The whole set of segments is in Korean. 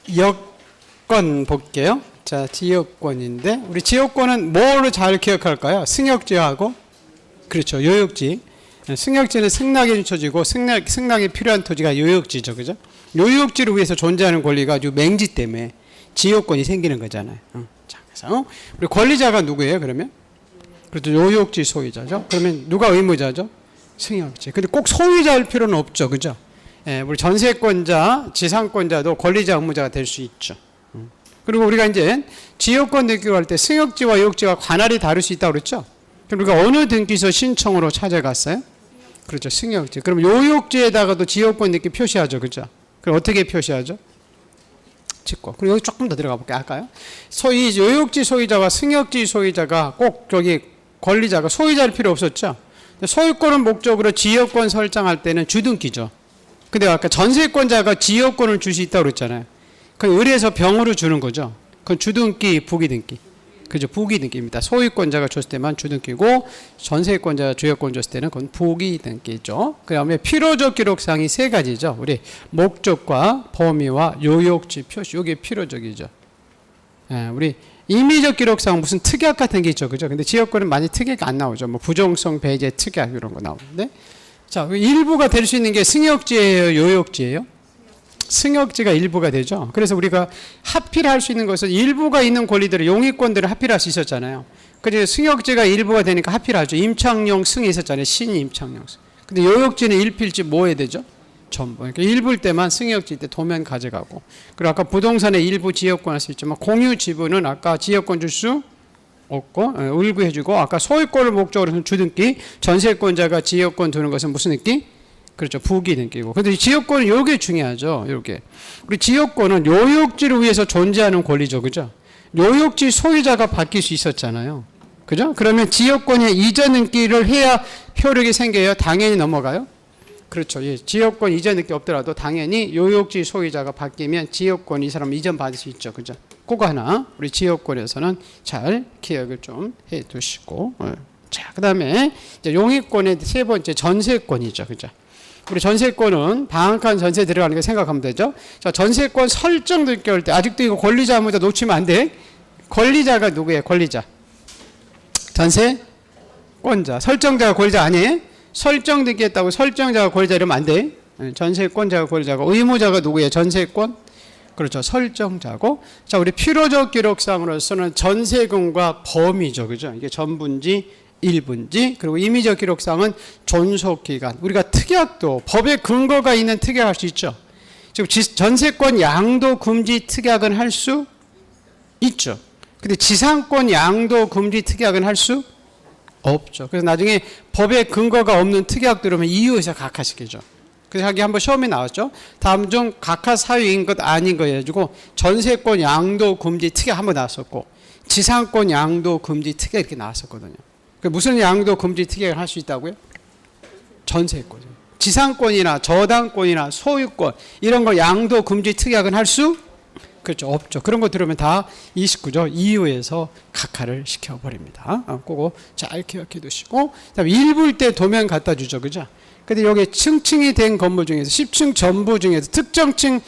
지역권 볼게요. 자, 지역권인데 우리 지역권은 뭐로 잘 기억할까요? 승역지하고 그렇죠. 요역지. 승역지는 승낙이 주쳐지고 승낙이 필요한 토지가 요역지죠. 그죠? 요역지를 위해서 존재하는 권리가 아주 맹지 때문에 지역권이 생기는 거잖아요. 자, 그래서 우리 권리자가 누구예요? 그러면? 그렇죠. 요역지 소유자죠. 그러면 누가 의무자죠? 승역지. 근데 꼭 소유자일 필요는 없죠. 그죠? 예, 우리 전세권자, 지상권자도 권리자, 의무자가 될 수 있죠. 그리고 우리가 이제 지역권 등기할 때 승역지와 요역지가 관할이 다를 수 있다고 그랬죠? 그럼 우리가 어느 등기소 신청으로 찾아갔어요? 그렇죠. 승역지. 그럼 요역지에다가도 지역권 등기 표시하죠. 그죠? 그럼 어떻게 표시하죠? 짓고. 그리고 여기 조금 더 들어가 볼게요. 할까요? 소위 요역지 소유자와 승역지 소유자가 꼭 저기 권리자가 소유자일 필요 없었죠? 소유권을 목적으로 지역권 설정할 때는 주등기죠. 근데 아까 전세권자가 지역권을 줄 수 있다고 그랬잖아요. 그 의뢰해서 병으로 주는 거죠. 그건 주등기, 부기등기. 그죠? 부기등기입니다. 소유권자가 줬을 때만 주등기고 전세권자가 주역권 줬을 때는 그건 부기등기죠. 그 다음에 필요적 기록사항이 세 가지죠. 우리 목적과 범위와 요역지 표시. 이게 필요적이죠. 예, 우리 임의적 기록사항 무슨 특약 같은 게 있죠. 그죠? 근데 지역권은 많이 특약이 안 나오죠. 뭐 부정성 배제 특약 이런 거 나오는데. 자, 일부가 될 수 있는 게 승역지예요, 요역지예요? 승역지가 일부가 되죠. 그래서 우리가 하필할 수 있는 것은 일부가 있는 권리들을 용의권들을 하필할 수 있었잖아요. 그래서 승역지가 일부가 되니까 하필하죠. 임창용 승이 있었잖아요. 신임창용 승. 근데 요역지는 일필지 뭐 해야 되죠? 전부. 그러니까 일부일 때만 승역지 때 도면 가져가고. 그리고 아까 부동산의 일부 지역권 할 수 있지만 공유 지분은 아까 지역권 줄 수 없고 울구해주고 아까 소유권을 목적으로 주등기 전세권자가 지역권 두는 것은 무슨 등기? 그렇죠. 부기등기고. 근데 지역권은 요게 중요하죠. 요게. 우리 지역권은 요역지를 위해서 존재하는 권리죠. 그죠? 요역지 소유자가 바뀔 수 있었잖아요. 그죠? 그러면 지역권의 이전 등기를 해야 효력이 생겨요. 당연히 넘어가요. 그렇죠. 예. 지역권 이전 등기 없더라도 당연히 요역지 소유자가 바뀌면 지역권 이 사람 이전 받을 수 있죠. 그죠? 그거 하나 우리 지역권에서는 잘 기억을 좀 해 두시고. 자, 그 다음에 용의권의 세 번째 전세권이죠. 그죠? 우리 전세권은 방한칸 전세 들어가는 거 생각하면 되죠. 자, 전세권 설정 등기할 때 아직도 이거 권리자 의무자 놓치면 안 돼. 권리자가 누구예요? 권리자. 전세권자. 설정자가 권리자 아니에요? 설정 등기했다고 설정자가 권리자 이러면 안 돼. 전세권자가 권리자고 의무자가 누구예요? 전세권. 그렇죠. 설정자고. 자, 우리 필요적 기록상으로서는 전세금과 범위죠. 그죠? 이게 전분지, 일분지, 그리고 임의적 기록상은 존속기간. 우리가 특약도 법에 근거가 있는 특약할 수 있죠. 지금 전세권 양도 금지 특약은 할 수 있죠. 근데 지상권 양도 금지 특약은 할 수 없죠. 그래서 나중에 법에 근거가 없는 특약 들으면 이유에서 각하시키죠. 그래서 여기 한번 시험에 나왔죠. 다음 중 각하 사유인 것 아닌 거 해가지고 전세권 양도 금지 특약 한번 나왔었고 지상권 양도 금지 특약 이렇게 나왔었거든요. 무슨 양도 금지 특약을 할 수 있다고요? 전세권. 지상권이나 저당권이나 소유권 이런 거 양도 금지 특약은 할 수 그렇죠. 없죠. 그런 거 들으면 다 29조 이유에서 각하를 시켜버립니다. 그거 잘 기억해 두시고 그다음에 일부일 때 도면 갖다 주죠. 그죠? 근데 여기 층층이 된 건물 중에서 10층 전부 중에서 특정층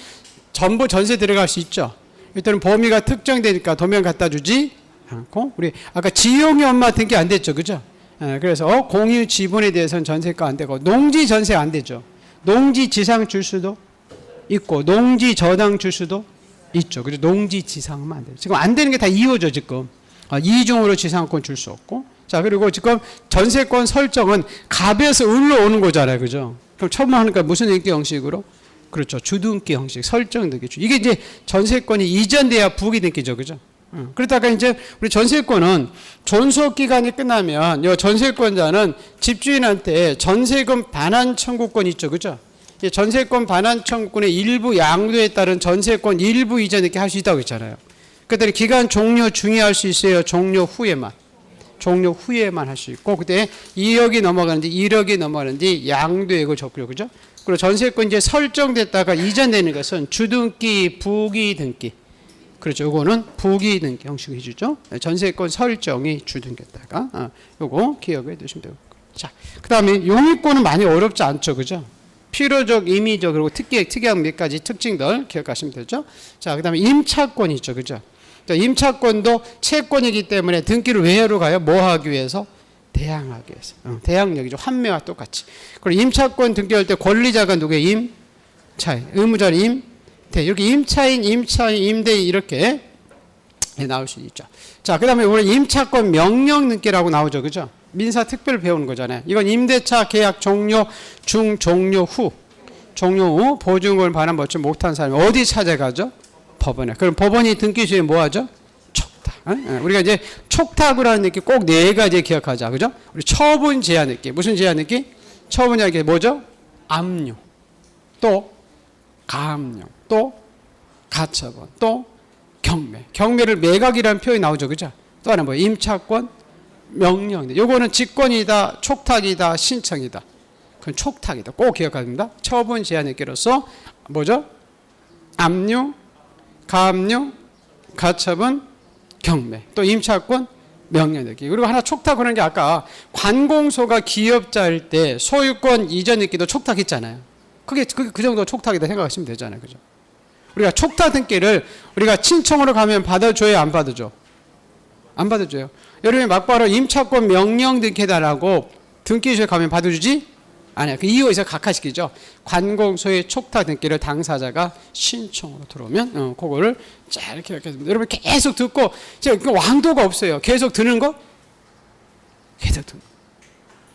전부 전세 들어갈 수 있죠. 일단은 범위가 특정되니까 도면 갖다 주지 않고 우리 아까 지용이 엄마 등기 안 됐죠. 그죠? 그래서 공유 지분에 대해서는 전세가 안 되고 농지 전세 안 되죠. 농지 지상 줄 수도 있고 농지 저당 줄 수도 있죠. 그래서 농지 지상만 안 돼요. 지금 안 되는 게 다 이유죠. 지금 이중으로 지상권 줄 수 없고 자 그리고 지금 전세권 설정은 갑에서 을로 오는 거잖아요. 그죠? 그럼 처음 하니까 무슨 등기 형식으로? 그렇죠. 주등기 형식 설정 등기. 이게 이제 전세권이 이전돼야 부기등기죠. 그죠? 그러다가 이제 우리 전세권은 존속 기간이 끝나면 이 전세권자는 집주인한테 전세금 반환 청구권 있죠. 그죠? 전세권 반환 청구권의 일부 양도에 따른 전세권 일부 이전 이렇게 할 수 있다고 했잖아요. 그때 기간 종료 중에 할 수 있어요. 종료 후에만 할 수 있고 그때 2억이 넘어가는지 1억이 넘어가는지 양도액을 적고요. 그죠? 그리고 전세권 이제 설정됐다가 이전되는 것은 주등기, 부기등기. 그렇죠. 요거는 부기등기 형식으로 해주죠. 전세권 설정이 주등기였다가 요거 기억해 두시면 되고. 자, 그 다음에 용의권은 많이 어렵지 않죠. 그죠? 필요적, 임의적, 그리고 특이한 몇 가지 특징들 기억하시면 되죠. 자, 그 다음에 임차권이 있죠. 그죠? 자, 임차권도 채권이기 때문에 등기를 왜 하러 가요? 뭐 하기 위해서? 대항하기 위해서. 대항력이죠. 환매와 똑같이. 그리고 임차권 등기할 때 권리자가 누구예요? 임차인. 의무자는 임대. 이렇게 임차인, 임대인 이렇게 나올 수 있죠. 자, 그 다음에 우리 임차권 명령 등기라고 나오죠. 그죠? 민사 특별 배우는 거잖아요. 이건 임대차 계약 종료 중, 종료 후 보증금을 반환 받지 못한 사람이 어디 찾아가죠? 법원에. 그럼 법원이 등기 시에 뭐 하죠? 촉탁. 우리가 이제 촉탁이라는 느낌 꼭 네 가지 기억하자. 그죠? 우리 처분 제한 느낌. 무슨 제한 느낌? 처분 제한 느낌 뭐죠? 압류. 또 가압류. 또 가처분. 또 경매. 경매를 매각이라는 표현이 나오죠. 그죠? 또 하나 뭐 임차권 명령. 요거는 직권이다, 촉탁이다, 신청이다. 그건 촉탁이다. 꼭 기억해야 됩니다. 처분 제한 느끼로서 뭐죠? 압류, 가압류, 가처분, 경매. 또 임차권, 명령 느끼. 그리고 하나 촉탁 그런 게 아까 관공서가 기업자일 때 소유권 이전 느끼도 촉탁했잖아요. 그게 그 정도 촉탁이다 생각하시면 되잖아요. 그죠? 우리가 촉탁 등기를 우리가 친청으로 가면 받아줘요, 안 받아줘? 안 받아줘요. 여러분이 막바로 임차권 명령 등기해달라고 등기소에 가면 받아주지? 아니야. 그 이유에서 각하시키죠. 관공서의 촉탁 등기를 당사자가 신청으로 들어오면 그거를 잘 이렇게 하겠습니다. 여러분 계속 듣고 제가 왕도가 없어요. 계속 듣는 거? 계속 듣는 거.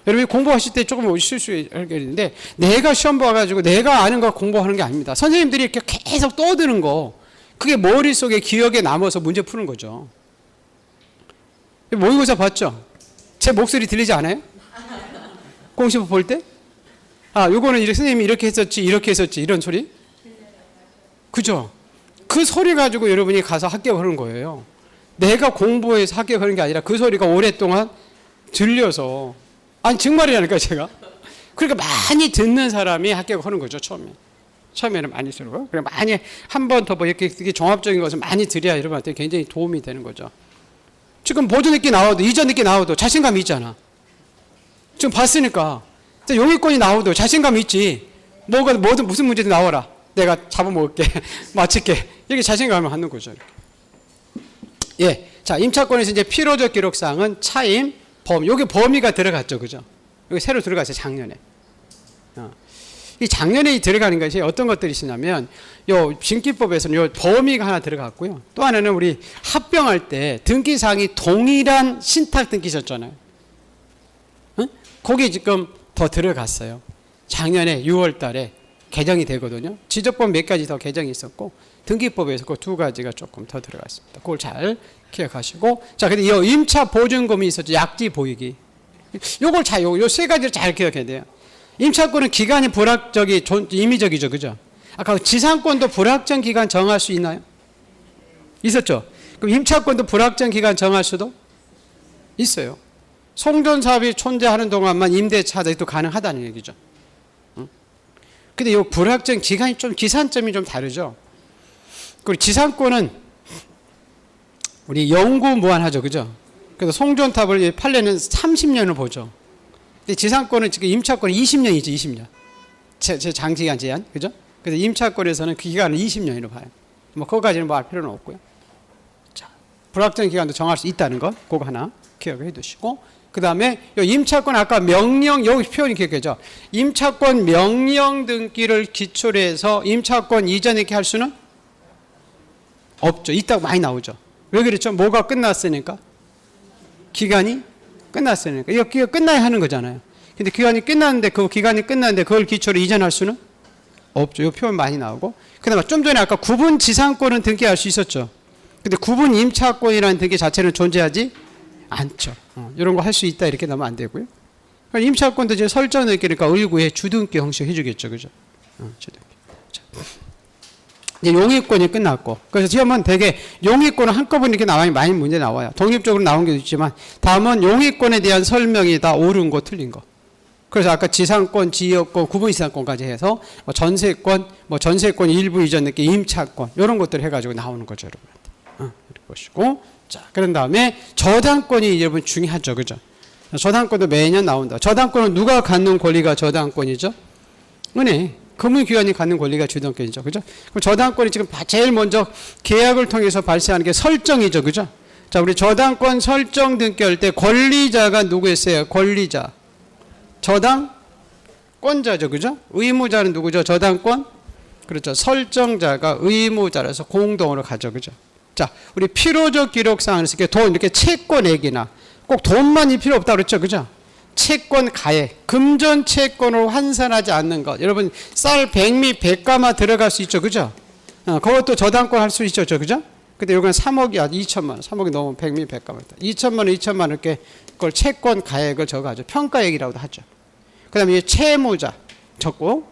여러분이 공부하실 때 조금 실수하겠는데 내가 시험 봐가지고 내가 아는 거 공부하는 게 아닙니다. 선생님들이 이렇게 계속 떠드는 거 그게 머릿속에 기억에 남아서 문제 푸는 거죠. 모의고사 봤죠? 제 목소리 들리지 않아요? 공시법 볼 때? 아, 요거는 선생님이 이렇게 했었지, 이렇게 했었지, 이런 소리? 그죠? 그 소리 가지고 여러분이 가서 합격하는 거예요. 내가 공부해서 합격하는 게 아니라 그 소리가 오랫동안 들려서. 아니, 정말이라니까, 제가. 그러니까 많이 듣는 사람이 합격하는 거죠, 처음에는 많이 들고. 그래, 많이, 한 번 더 뭐 이렇게 종합적인 것을 많이 들여야 여러분한테 굉장히 도움이 되는 거죠. 지금 보존 느끼 나와도 이전 느끼 나와도 자신감이 있잖아. 지금 봤으니까 용의권이 나와도 자신감이 있지. 뭐든 무슨 문제든 나와라. 내가 잡아먹을게. 맞힐게. 이렇게 자신감을 갖는 거죠. 이렇게. 예, 자 임차권에서 이제 필요적 기록사항은 차임, 범. 여기 범위가 들어갔죠, 그죠? 여기 새로 들어갔어요, 작년에. 이 작년에 들어가는 것이 어떤 것들이 있냐면 요 징계법에서는 요 범위가 하나 들어갔고요. 또 하나는 우리 합병할 때 등기사항이 동일한 신탁 등기셨잖아요. 거기 지금 더 들어갔어요. 작년에 6월 달에 개정이 되거든요. 지적법 몇 가지 더 개정이 있었고 등기법에서 그 두 가지가 조금 더 들어갔습니다. 그걸 잘 기억하시고 자, 근데 이 임차 보증금이 있었죠. 약지 보이기. 요걸 요 세 가지를 잘 기억해야 돼요. 임차권은 기간이 임의적이죠. 그죠? 아까 지상권도 불확정 기간 정할 수 있나요? 있었죠? 그럼 임차권도 불확정 기간 정할 수도 있어요. 송전사업이 존재하는 동안만 임대차도 가능하다는 얘기죠. 근데 이 불확정 기간이 기산점이 좀 다르죠. 그리고 지상권은 우리 영구무한하죠. 그죠? 그래서 송전탑을 판례는 30년을 보죠. 지상권은 지금 임차권은 20년이죠, 20년. 제 장기간 제한, 그죠? 그래서 임차권에서는 그 기간을 20년으로 봐요. 뭐, 그거까지는 뭐 할 필요는 없고요. 자, 불확정 기간도 정할 수 있다는 것, 그거 하나 기억을 해 두시고, 그 다음에 임차권 아까 명령, 여기 표현이 기억해죠. 임차권 명령 등기를 기초로 해서 임차권 이전 이렇게 할 수는 없죠. 이따가 많이 나오죠. 왜 그랬죠? 뭐가 끝났으니까? 기간이 끝났으니까. 이거 끝나야 하는 거잖아요. 근데 기간이 끝났는데 그걸 기초로 이전할 수는 없죠. 이 표현 많이 나오고. 그 다음에 좀 전에 아까 구분 지상권은 등기할 수 있었죠. 근데 구분 임차권이라는 등기 자체는 존재하지 않죠. 이런 거 할 수 있다 이렇게 나면 안 되고요. 그러니까 임차권도 이제 설정 등기니까 을구에 주등기 형식 해주겠죠. 그죠? 주등기. 자. 이제 용의권이 끝났고, 그래서 지금은 되게 용의권은 한꺼번에 이렇게 나와요. 많이 문제 나와요. 독립적으로 나온 게 있지만, 다음은 용의권에 대한 설명이다. 옳은 거, 틀린 거. 그래서 아까 지상권, 지역권, 구분지상권까지 해서 전세권, 전세권 일부 이전 느낌, 임차권 이런 것들 해가지고 나오는 거죠, 여러분한테. 이렇게 보시고, 자, 그런 다음에 저당권이 여러분 중요하죠, 그죠? 저당권도 매년 나온다. 저당권은 누가 갖는 권리가 저당권이죠? 은행, 금융기관이 갖는 권리가 주도권이죠. 그죠? 그럼 저당권이 지금 제일 먼저 계약을 통해서 발생하는 게 설정이죠. 그죠? 자, 우리 저당권 설정 등기할 때 권리자가 누구였어요? 권리자. 저당권자죠. 그죠? 의무자는 누구죠? 저당권? 그렇죠. 설정자가 의무자라서 공동으로 가죠. 그죠? 자, 우리 필요적 기록상에서 이렇게 채권액이나 꼭 돈만이 필요 없다 그랬죠. 그죠? 채권 가액, 금전 채권으로 환산하지 않는 것. 여러분, 쌀 백미 100가마 들어갈 수 있죠. 그죠? 그것도 저당권 할 수 있죠. 그죠? 근데 이건 3억이야. 2천만 원. 3억이 넘으면 백미 100가마. 2천만 원, 2천만 원 이렇게 그걸 채권 가액을 적어가죠. 평가액이라고도 하죠. 그 다음에 채무자 적고,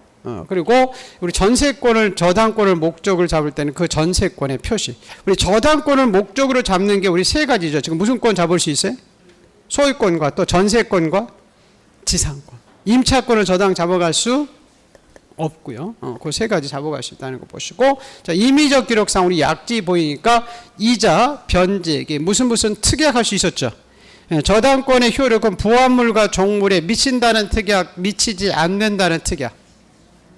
그리고 우리 전세권을, 저당권을 목적으로 잡을 때는 그 전세권의 표시. 우리 저당권을 목적으로 잡는 게 우리 세 가지죠. 지금 무슨 권 잡을 수 있어요? 소유권과 또 전세권과 지상권. 임차권을 저당 잡아갈 수 없고요. 그 세 가지 잡아갈 수 있다는 거 보시고, 자, 임의적 기록상 우리 약지 보이니까 이자, 변제액이 무슨 특약할 수 있었죠. 저당권의 효력은 부합물과 종물에 미친다는 특약, 미치지 않는다는 특약.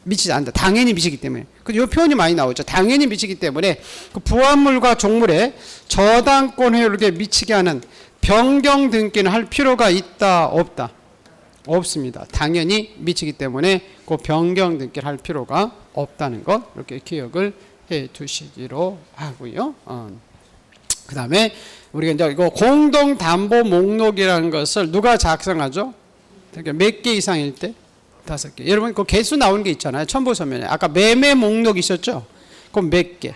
미치지 않는다. 당연히 미치기 때문에. 이 표현이 많이 나오죠. 당연히 미치기 때문에 그 부합물과 종물에 저당권 효력에 미치게 하는 변경 등기는 할 필요가 있다, 없다? 없습니다. 당연히 미치기 때문에 그 변경 등기를 할 필요가 없다는 것 이렇게 기억을 해 두시기로 하고요. 그 다음에 우리가 이제 이거 공동담보 목록이라는 것을 누가 작성하죠? 몇 개 이상일 때? 5개. 여러분 그 개수 나오는 게 있잖아요. 첨부서면에. 아까 매매 목록 있었죠? 그럼 몇 개?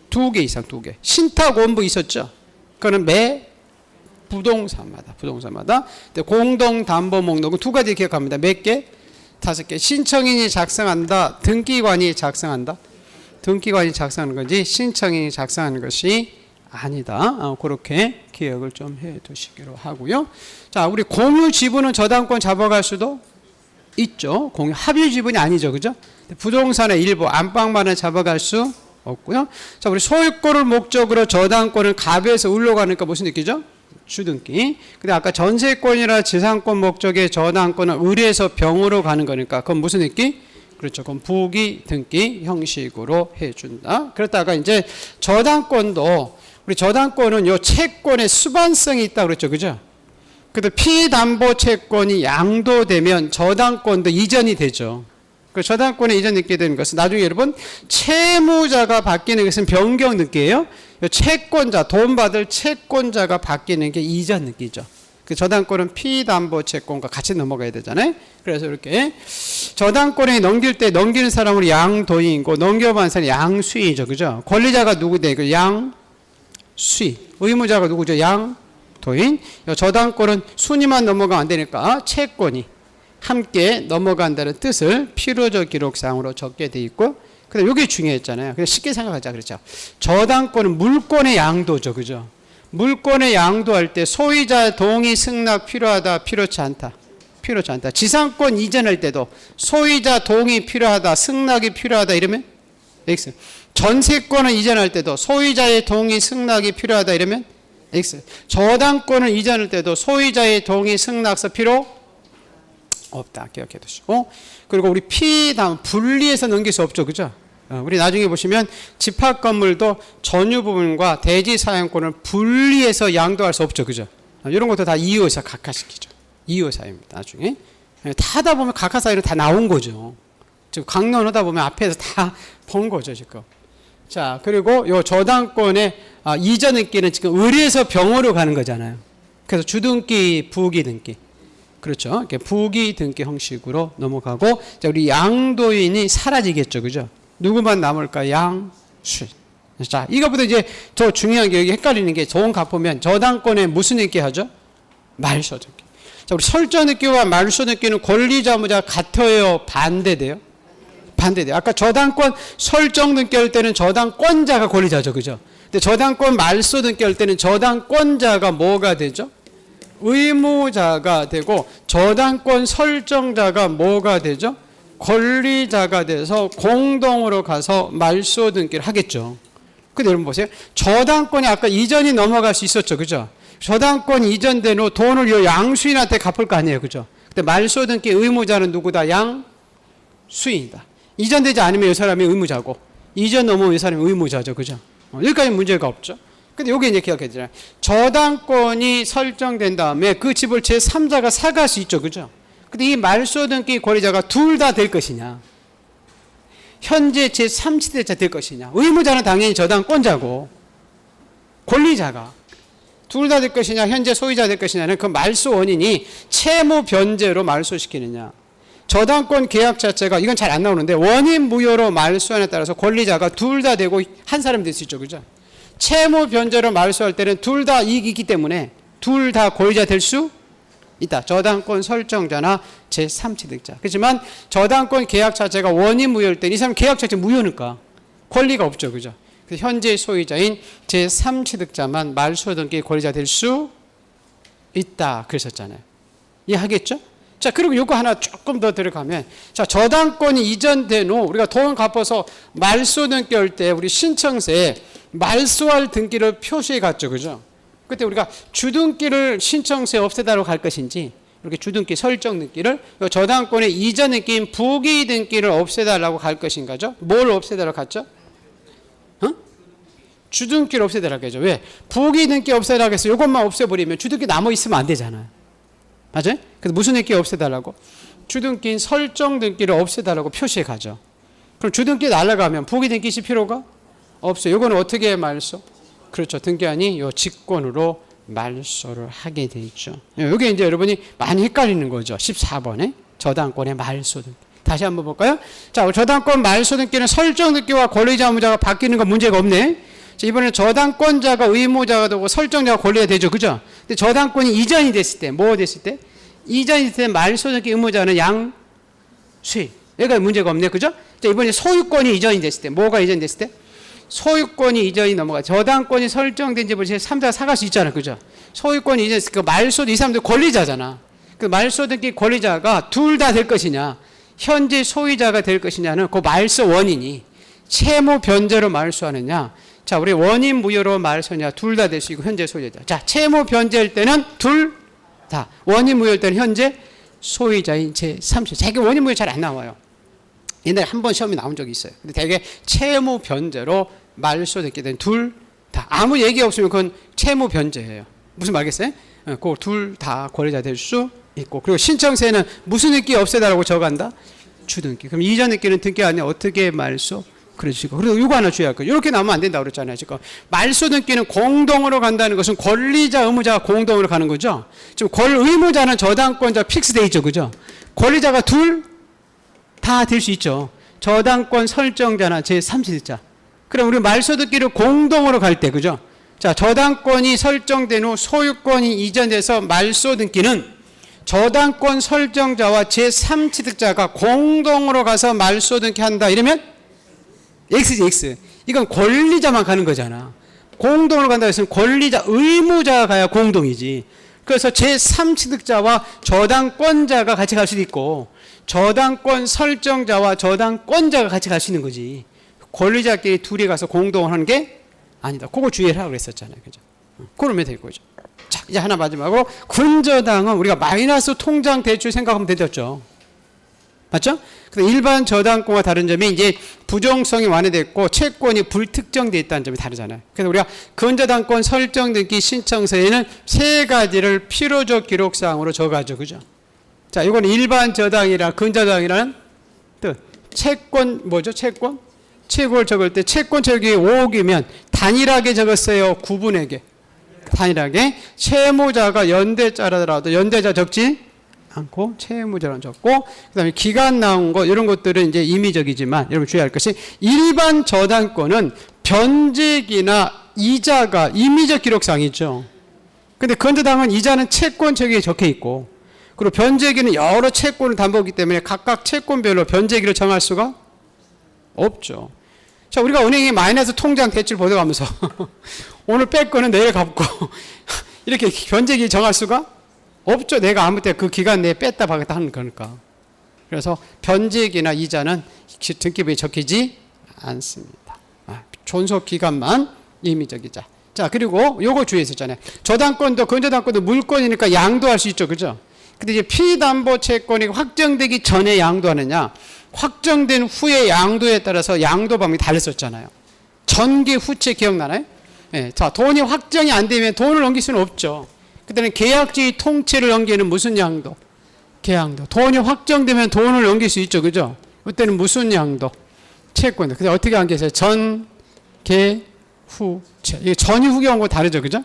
2개 이상, 2개. 신탁 원부 있었죠? 그거는 부동산마다. 공동담보 목록은 2가지 기억합니다. 몇 개? 5개. 신청인이 작성한다. 등기관이 작성한다. 등기관이 작성하는 거지 신청인이 작성하는 것이 아니다. 그렇게 기억을 좀 해 두시기로 하고요. 자, 우리 공유 지분은 저당권 잡아갈 수도 있죠. 공유 합의 지분이 아니죠. 그죠? 부동산의 일부 안방만은 잡아갈 수 없고요. 자, 우리 소유권을 목적으로 저당권을 갑에서 을로 가니까 무슨 느끼죠? 주등기. 근데 아까 전세권이나 지상권 목적의 저당권은 을에서 병으로 가는 거니까 그건 무슨 느끼? 그렇죠. 그건 부기 등기 형식으로 해준다. 그렇다가 이제 저당권도 우리 저당권은 요 채권의 수반성이 있다 그랬죠. 그죠? 근데 피담보 채권이 양도되면 저당권도 이전이 되죠. 그 저당권에 이전 있게 되는 것은 나중에 여러분 채무자가 바뀌는 것은 변경 등기예요. 채권자, 돈 받을 채권자가 바뀌는 게 이전 등기죠. 그 저당권은 피담보 채권과 같이 넘어가야 되잖아요. 그래서 이렇게 저당권에 넘길 때 넘기는 사람은 양도인이고 넘겨받는 사람이 양수인이죠. 그죠? 권리자가 누구돼? 그 양수인. 의무자가 누구죠? 양도인. 저당권은 순위만 넘어가면 안 되니까 채권이 함께 넘어간다는 뜻을 필요적 기록상으로 적게 돼 있고, 근데 이게 중요했잖아요. 그래서 쉽게 생각하자 그랬죠. 저당권은 물권의 양도죠, 그죠? 물권의 양도할 때 소유자 동의 승낙 필요하다, 필요치 않다, 필요치 않다. 지상권 이전할 때도 소유자 동의 필요하다, 승낙이 필요하다 이러면 X. 전세권을 이전할 때도 소유자의 동의 승낙이 필요하다 이러면 X. 저당권을 이전할 때도 소유자의 동의 승낙서 필요 없다. 기억해 두시고. 그리고 우리 피담 분리해서 넘길 수 없죠. 그죠? 우리 나중에 보시면 집합 건물도 전유 부분과 대지 사용권을 분리해서 양도할 수 없죠. 그죠? 이런 것도 다 이의사 각하시키죠. 이의사입니다. 나중에. 다 하다 보면 각하사유는 다 나온 거죠. 지금 강론하다 보면 앞에서 다 본 거죠. 지금. 자, 그리고 요 저당권의 이전 등기는 지금 을에서 병으로 가는 거잖아요. 그래서 주등기, 부기 등기. 그렇죠. 이렇게 부기 등기 형식으로 넘어가고, 자, 우리 양도인이 사라지겠죠. 그죠? 누구만 남을까? 양수인. 자, 이것보다 이제 더 중요한 게 여기 헷갈리는 게 좋은 갚으면 저당권에 무슨 등기 하죠? 말소 등기. 자, 우리 설정 등기와 말소 등기는 권리자무자 같아요? 반대돼요? 반대돼요. 아까 저당권 설정 등기 할 때는 저당권자가 권리자죠. 그죠? 근데 저당권 말소 등기 할 때는 저당권자가 뭐가 되죠? 의무자가 되고, 저당권 설정자가 뭐가 되죠? 권리자가 돼서 공동으로 가서 말소 등기를 하겠죠. 근데 여러분 보세요. 저당권이 아까 이전이 넘어갈 수 있었죠. 그죠? 저당권 이전된 후 돈을 요 양수인한테 갚을 거 아니에요. 그죠? 근데 말소 등기 의무자는 누구다? 수인이다. 이전되지 않으면 이 사람이 의무자고, 이전 넘으면 이 사람이 의무자죠. 그죠? 여기까지 문제가 없죠. 근데 여기 이제 기억해야 되잖아요. 저당권이 설정된 다음에 그 집을 제3자가 사갈 수 있죠. 그죠? 근데 이 말소 등기 권리자가 둘 다 될 것이냐, 현재 제3지대자 될 것이냐. 의무자는 당연히 저당권자고, 권리자가 둘 다 될 것이냐, 현재 소유자 될 것이냐는 그 말소 원인이 채무 변제로 말소시키느냐. 저당권 계약 자체가, 이건 잘 안 나오는데, 원인 무효로 말소안에 따라서 권리자가 둘 다 되고 한 사람이 될 수 있죠. 그죠? 채무 변제로 말소할 때는 둘 다 이익이 있기 때문에 둘 다 권리자 될 수 있다. 저당권 설정자나 제3취득자. 그렇지만 저당권 계약 자체가 원인 무효일 때 이 사람 계약 자체 무효니까 권리가 없죠. 그죠? 현재 소유자인 제3취득자만 말소 등기 권리자 될 수 있다. 그러셨잖아요. 이해하겠죠? 자, 그리고 요거 하나 조금 더 들어가면, 자, 저당권이 이전된 후 우리가 돈 갚아서 말소 등기 할 때 우리 신청서에 말소할 등기를 표시해 갔죠. 그죠? 그때 우리가 주등기를 신청서에 없애달라고 갈 것인지, 이렇게 주등기 설정 등기를 저당권의 이전 등기인 부기 등기를 없애달라고 갈 것인가죠? 뭘 없애달라고 갔죠? 주등기를 없애달라고 하죠. 왜? 부기 등기 없애달라고 해서 이것만 없애버리면 주등기 남아 있으면 안 되잖아요. 맞아요? 그래서 무슨 등기 없애달라고? 주등기인 설정 등기를 없애달라고 표시해 가죠. 그럼 주등기 날아가면 부기 등기 있을 필요가 없어요. 이거는 어떻게 말소? 그렇죠. 등기한이 요 직권으로 말소를 하게 돼 있죠. 이게 이제 여러분이 많이 헷갈리는 거죠. 14번에 저당권의 말소 등기. 다시 한번 볼까요? 자, 저당권 말소 등기는 설정 등기와 권리자 의무자가 바뀌는 건 문제가 없네. 자, 이번에 저당권자가 의무자가 되고 설정자가 권리가 되죠. 그죠? 근데 저당권이 이전이 됐을 때, 뭐 됐을 때? 이전이 됐을 때 말소 등기 의무자는 양수익. 여기가 문제가 없네. 그죠? 자, 이번에 소유권이 이전이 됐을 때, 뭐가 이전됐을 때? 소유권이 이전이 넘어가. 저당권이 설정된 집을 제3자가 사갈 수 있잖아. 그죠? 소유권이 이전됐을 때, 그 말소도 이 사람들 권리자잖아. 그 말소 등기 권리자가 둘 다 될 것이냐, 현재 소유자가 될 것이냐는 그 말소 원인이 채무 변제로 말소하느냐, 자, 우리 원인 무효로 말소냐, 둘 다 될 수 있고 현재 소유자. 자, 채무 변제할 때는 둘 다, 원인 무효일 때는 현재 소유자인 제3자. 되게 원인 무효 잘 안 나와요. 옛날에 한 번 시험이 나온 적이 있어요. 근데 되게 채무 변제로 말소 됐게 된 둘 다. 아무 얘기 없으면 그건 채무 변제예요. 무슨 말겠어요? 그 둘 다 권리자 될 수 있고, 그리고 신청서에는 무슨 등기 없애달라고 적어간다? 주등기. 그럼 이전 등기는 등기 안에 어떻게 말소? 그러시고, 그리고 이거 하나 주의할 거예요. 이렇게 나오면 안 된다고 그랬잖아요. 지금 말소 등기는 공동으로 간다는 것은 권리자, 의무자가 공동으로 가는 거죠. 지금 의무자는 저당권자 픽스돼 있죠. 그죠? 권리자가 둘 다 될 수 있죠. 저당권 설정자나 제3지대자. 그럼 우리 말소 등기를 공동으로 갈 때, 그죠? 자, 저당권이 설정된 후 소유권이 이전돼서 말소 등기는 저당권 설정자와 제3취득자가 공동으로 가서 말소 등기 한다. 이러면 X지, X. 이건 권리자만 가는 거잖아. 공동으로 간다 했으면 권리자, 의무자가 가야 공동이지. 그래서 제3취득자와 저당권자가 같이 갈 수도 있고, 저당권 설정자와 저당권자가 같이 갈 수 있는 거지. 권리자끼리 둘이 가서 공동을 하는 게 아니다. 그거 주의하라고 그랬었잖아요. 그죠? 그러면 될 거죠. 자, 이제 하나 마지막으로, 근저당은 우리가 마이너스 통장 대출 생각하면 되겠죠. 맞죠? 근데 일반 저당권과 다른 점이 이제 부정성이 완화됐고 채권이 불특정되어 있다는 점이 다르잖아요. 그래서 우리가 근저당권 설정 등기 신청서에는 세 가지를 필요적 기록사항으로 적어가죠. 그죠? 자, 이건 일반 저당이랑 근저당이라는 뜻. 채권, 뭐죠? 채권? 채권을 적을 때 채권 적이 5억이면 단일하게 적었어요? 구분하게? 단일하게. 채무자가 연대자라더라도 연대자 적지 않고 채무자는 적고, 그 다음에 기간 나온 거, 이런 것들은 이제 임의적이지만 여러분 주의할 것이, 일반 저당권은 변제기나 이자가 임의적 기록상이죠. 근데 근저당은 이자는 채권 적에 적혀 있고, 그리고 변제기는 여러 채권을 담보하기 때문에 각각 채권별로 변제기를 정할 수가 없죠. 자, 우리가 은행에 마이너스 통장 대출 보내가면서 오늘 뺄 거는 내일 갚고 이렇게 변제기 정할 수가 없죠. 내가 아무 때 그 기간 내에 뺐다 박았다 하는 거니까. 그래서 변제기나 이자는 등기부에 적히지 않습니다. 존속 기간만 임의적이자. 자, 그리고 요거 주의했었잖아요. 저당권도 근저당권도 물권이니까 양도할 수 있죠. 그죠? 근데 이제 피담보 채권이 확정되기 전에 양도하느냐, 확정된 후의 양도에 따라서 양도 방법이 달랐었잖아요. 전개 후채 기억나나요? 예, 자, 돈이 확정이 안 되면 돈을 넘길 수는 없죠. 그때는 계약지 통째를 넘기는 무슨 양도? 계양도. 돈이 확정되면 돈을 넘길 수 있죠. 그죠? 그때는 무슨 양도? 채권도. 근데 어떻게 안겠어요? 전, 계, 후, 채. 이게 전이 후계하고 다르죠. 그죠?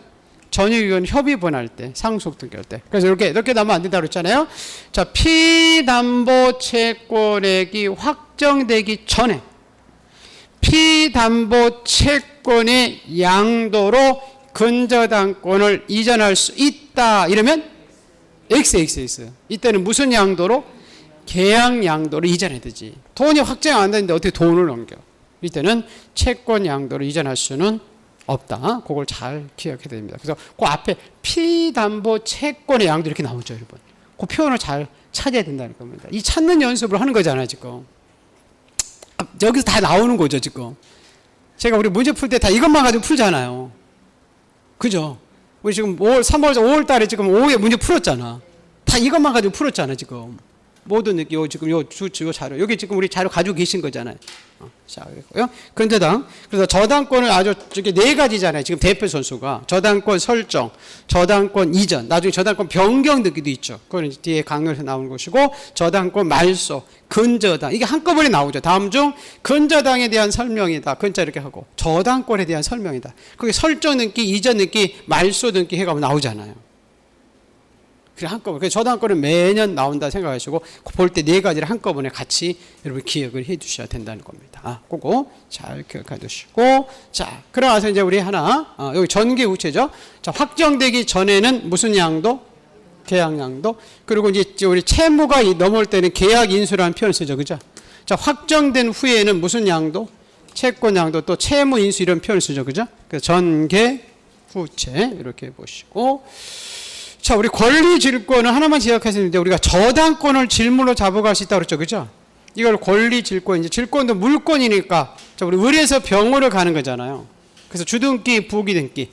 전이 이건 협의 분할 때, 상속 등기할 때. 그래서 이렇게 나면 안 된다고 그랬잖아요. 자, 피담보 채권액이 확정되기 전에 피담보 채권의 양도로 근저당권을 이전할 수 있다. 이러면 XX. 이때는 무슨 양도로? 계약 양도로 이전해야 되지. 돈이 확정 안 되는데 어떻게 돈을 넘겨? 이때는 채권 양도로 이전할 수는 없다. 그걸 잘 기억해야 됩니다. 그래서 그 앞에 피담보 채권의 양도 이렇게 나오죠, 여러분. 그 표현을 잘 찾아야 된다는 겁니다. 이 찾는 연습을 하는 거잖아요, 지금. 여기서 다 나오는 거죠, 지금. 제가 우리 문제 풀 때 다 이것만 가지고 풀잖아요. 그죠? 우리 지금 5월 달에 지금 5회 문제 풀었잖아. 다 이것만 가지고 풀었잖아, 지금. 모든 지금 요 자료. 여기 지금 우리 자료 가지고 계신 거잖아요. 자, 그랬고요. 근저당. 그래서 저당권을 아주 저게 네 가지잖아요. 지금 대표 선수가. 저당권 설정, 저당권 이전, 나중에 저당권 변경 등기도 있죠. 그건 뒤에 강론에서 나오는 것이고, 저당권 말소, 근저당. 이게 한꺼번에 나오죠. 다음 중 근저당에 대한 설명이다. 근자 이렇게 하고, 저당권에 대한 설명이다. 그게 설정 등기, 이전 등기, 말소 등기 해가면 나오잖아요. 그래, 한꺼번에. 그래서 저당권은 매년 나온다 생각하시고, 볼 때 네 가지를 한꺼번에 같이 여러분 기억을 해 두셔야 된다는 겁니다. 그거 잘 기억해 두시고, 자, 그러면서 이제 우리 하나, 여기 전개 우체죠. 자, 확정되기 전에는 무슨 양도? 계약 양도. 그리고 이제 우리 채무가 넘을 때는 계약 인수라는 표현을 쓰죠. 그죠? 자, 확정된 후에는 무슨 양도? 채권 양도, 또 채무 인수 이런 표현을 쓰죠. 그죠? 그래서 전개 후체 이렇게 보시고, 자, 우리 권리 질권은 하나만 기억하시는데 우리가 저당권을 질물로 잡아갈 수 있다고 그랬죠. 그죠? 이걸 권리 질권, 이제 질권도 물권이니까, 자, 우리 을에서 병으로 가는 거잖아요. 그래서 주등기, 부기등기.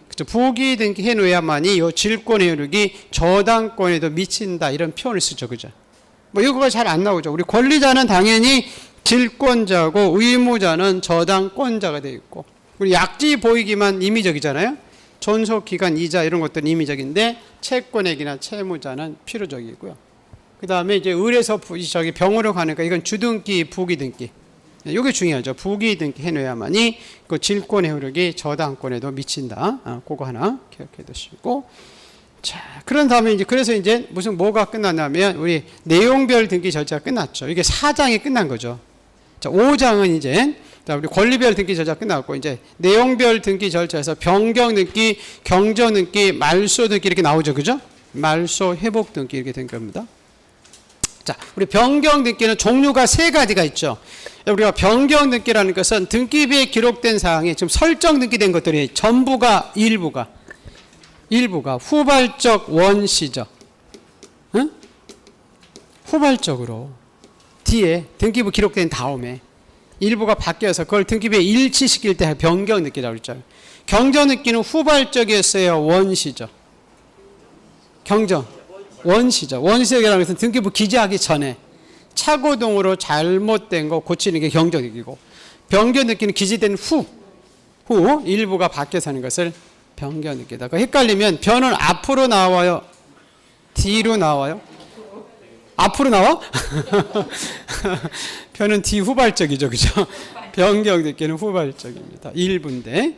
그죠? 부기등기 해놓아야만이 이 질권의 효력이 저당권에도 미친다. 이런 표현을 쓰죠. 그죠? 뭐, 이거가 잘 안 나오죠. 우리 권리자는 당연히 질권자고 의무자는 저당권자가 되어 있고, 우리 약지 보이기만 임의적이잖아요. 존속기간, 이자 이런 것들은 임의적인데 채권액이나 채무자는 필요적이고요. 그 다음에 이제 을에서 병으로 가니까 이건 주등기, 부기등기. 이게 중요하죠. 부기등기 해놓아야만이 그 질권의 효력이 저당권에도 미친다. 그거 하나 기억해 두시고. 자, 그런 다음에 이제 그래서 이제 뭐가 끝났냐면 우리 내용별 등기 절차가 끝났죠. 이게 4장이 끝난 거죠. 자, 5장은 이제 우리 권리별 등기 절차 끝났고, 이제 내용별 등기 절차에서 변경 등기, 경정 등기, 말소 등기 이렇게 나오죠. 그죠? 말소, 회복 등기 이렇게 된 겁니다. 자, 우리 변경 등기는 종류가 3가지가 있죠. 우리가 변경 등기라는 것은 등기부에 기록된 사항이 지금 설정 등기된 것들이 전부가 일부가 후발적 원시적, 응? 후발적으로 뒤에 등기부 기록된 다음에 일부가 바뀌어서 그걸 등기부에 일치시킬 때 변경 등기라고 그랬죠. 경정 등기는 후발적이었어요, 원시적? 경정, 원시적. 원시적이라는 것은 등기부 기재하기 전에 착오동으로 잘못된 거 고치는 게 경정 등기고, 변경 등기는 기재된 후 일부가 바뀌어서 하는 것을 변경 등기다. 헷갈리면 변은 앞으로 나와요, 뒤로 나와요? 앞으로 나와? 변은 뒤 후발적이죠. 그죠? 변경 등기는 후발적입니다. 일부인데.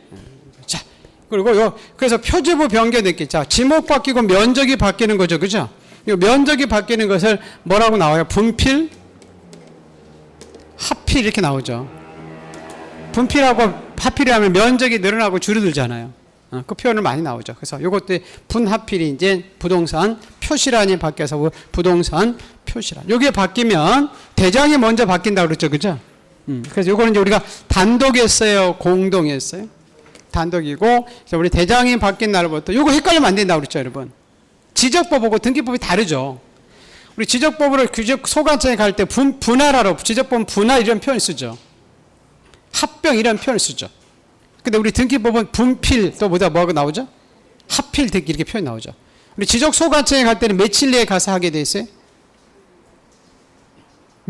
자, 그리고 그래서 표지부 변경 등기. 자, 지목 바뀌고 면적이 바뀌는 거죠. 그죠? 이 면적이 바뀌는 것을 뭐라고 나와요? 분필, 하필 이렇게 나오죠. 분필하고 하필이 하면 면적이 늘어나고 줄어들잖아요. 그 표현을 많이 나오죠. 그래서 이것도 분하필이 이제 부동산 표시란이 바뀌어서 부동산 표시란. 이게 바뀌면 대장이 먼저 바뀐다고 그랬죠. 그죠? 그래서 이거는 이제 우리가 단독했어요, 공동했어요? 단독이고, 그래서 우리 대장이 바뀐 날부터 이거 헷갈리면 안 된다고 그랬죠, 여러분. 지적법하고 등기법이 다르죠. 우리 지적법으로 규적 소관청에 갈 때 분할하러 지적법은 분할 이런 표현을 쓰죠. 합병 이런 표현을 쓰죠. 근데 우리 등기법은 분필 또 뭐가 나오죠? 하필 등기 이렇게 표현 나오죠. 우리 지적소관청에 갈 때는 며칠 내에 가서 하게 돼 있어요?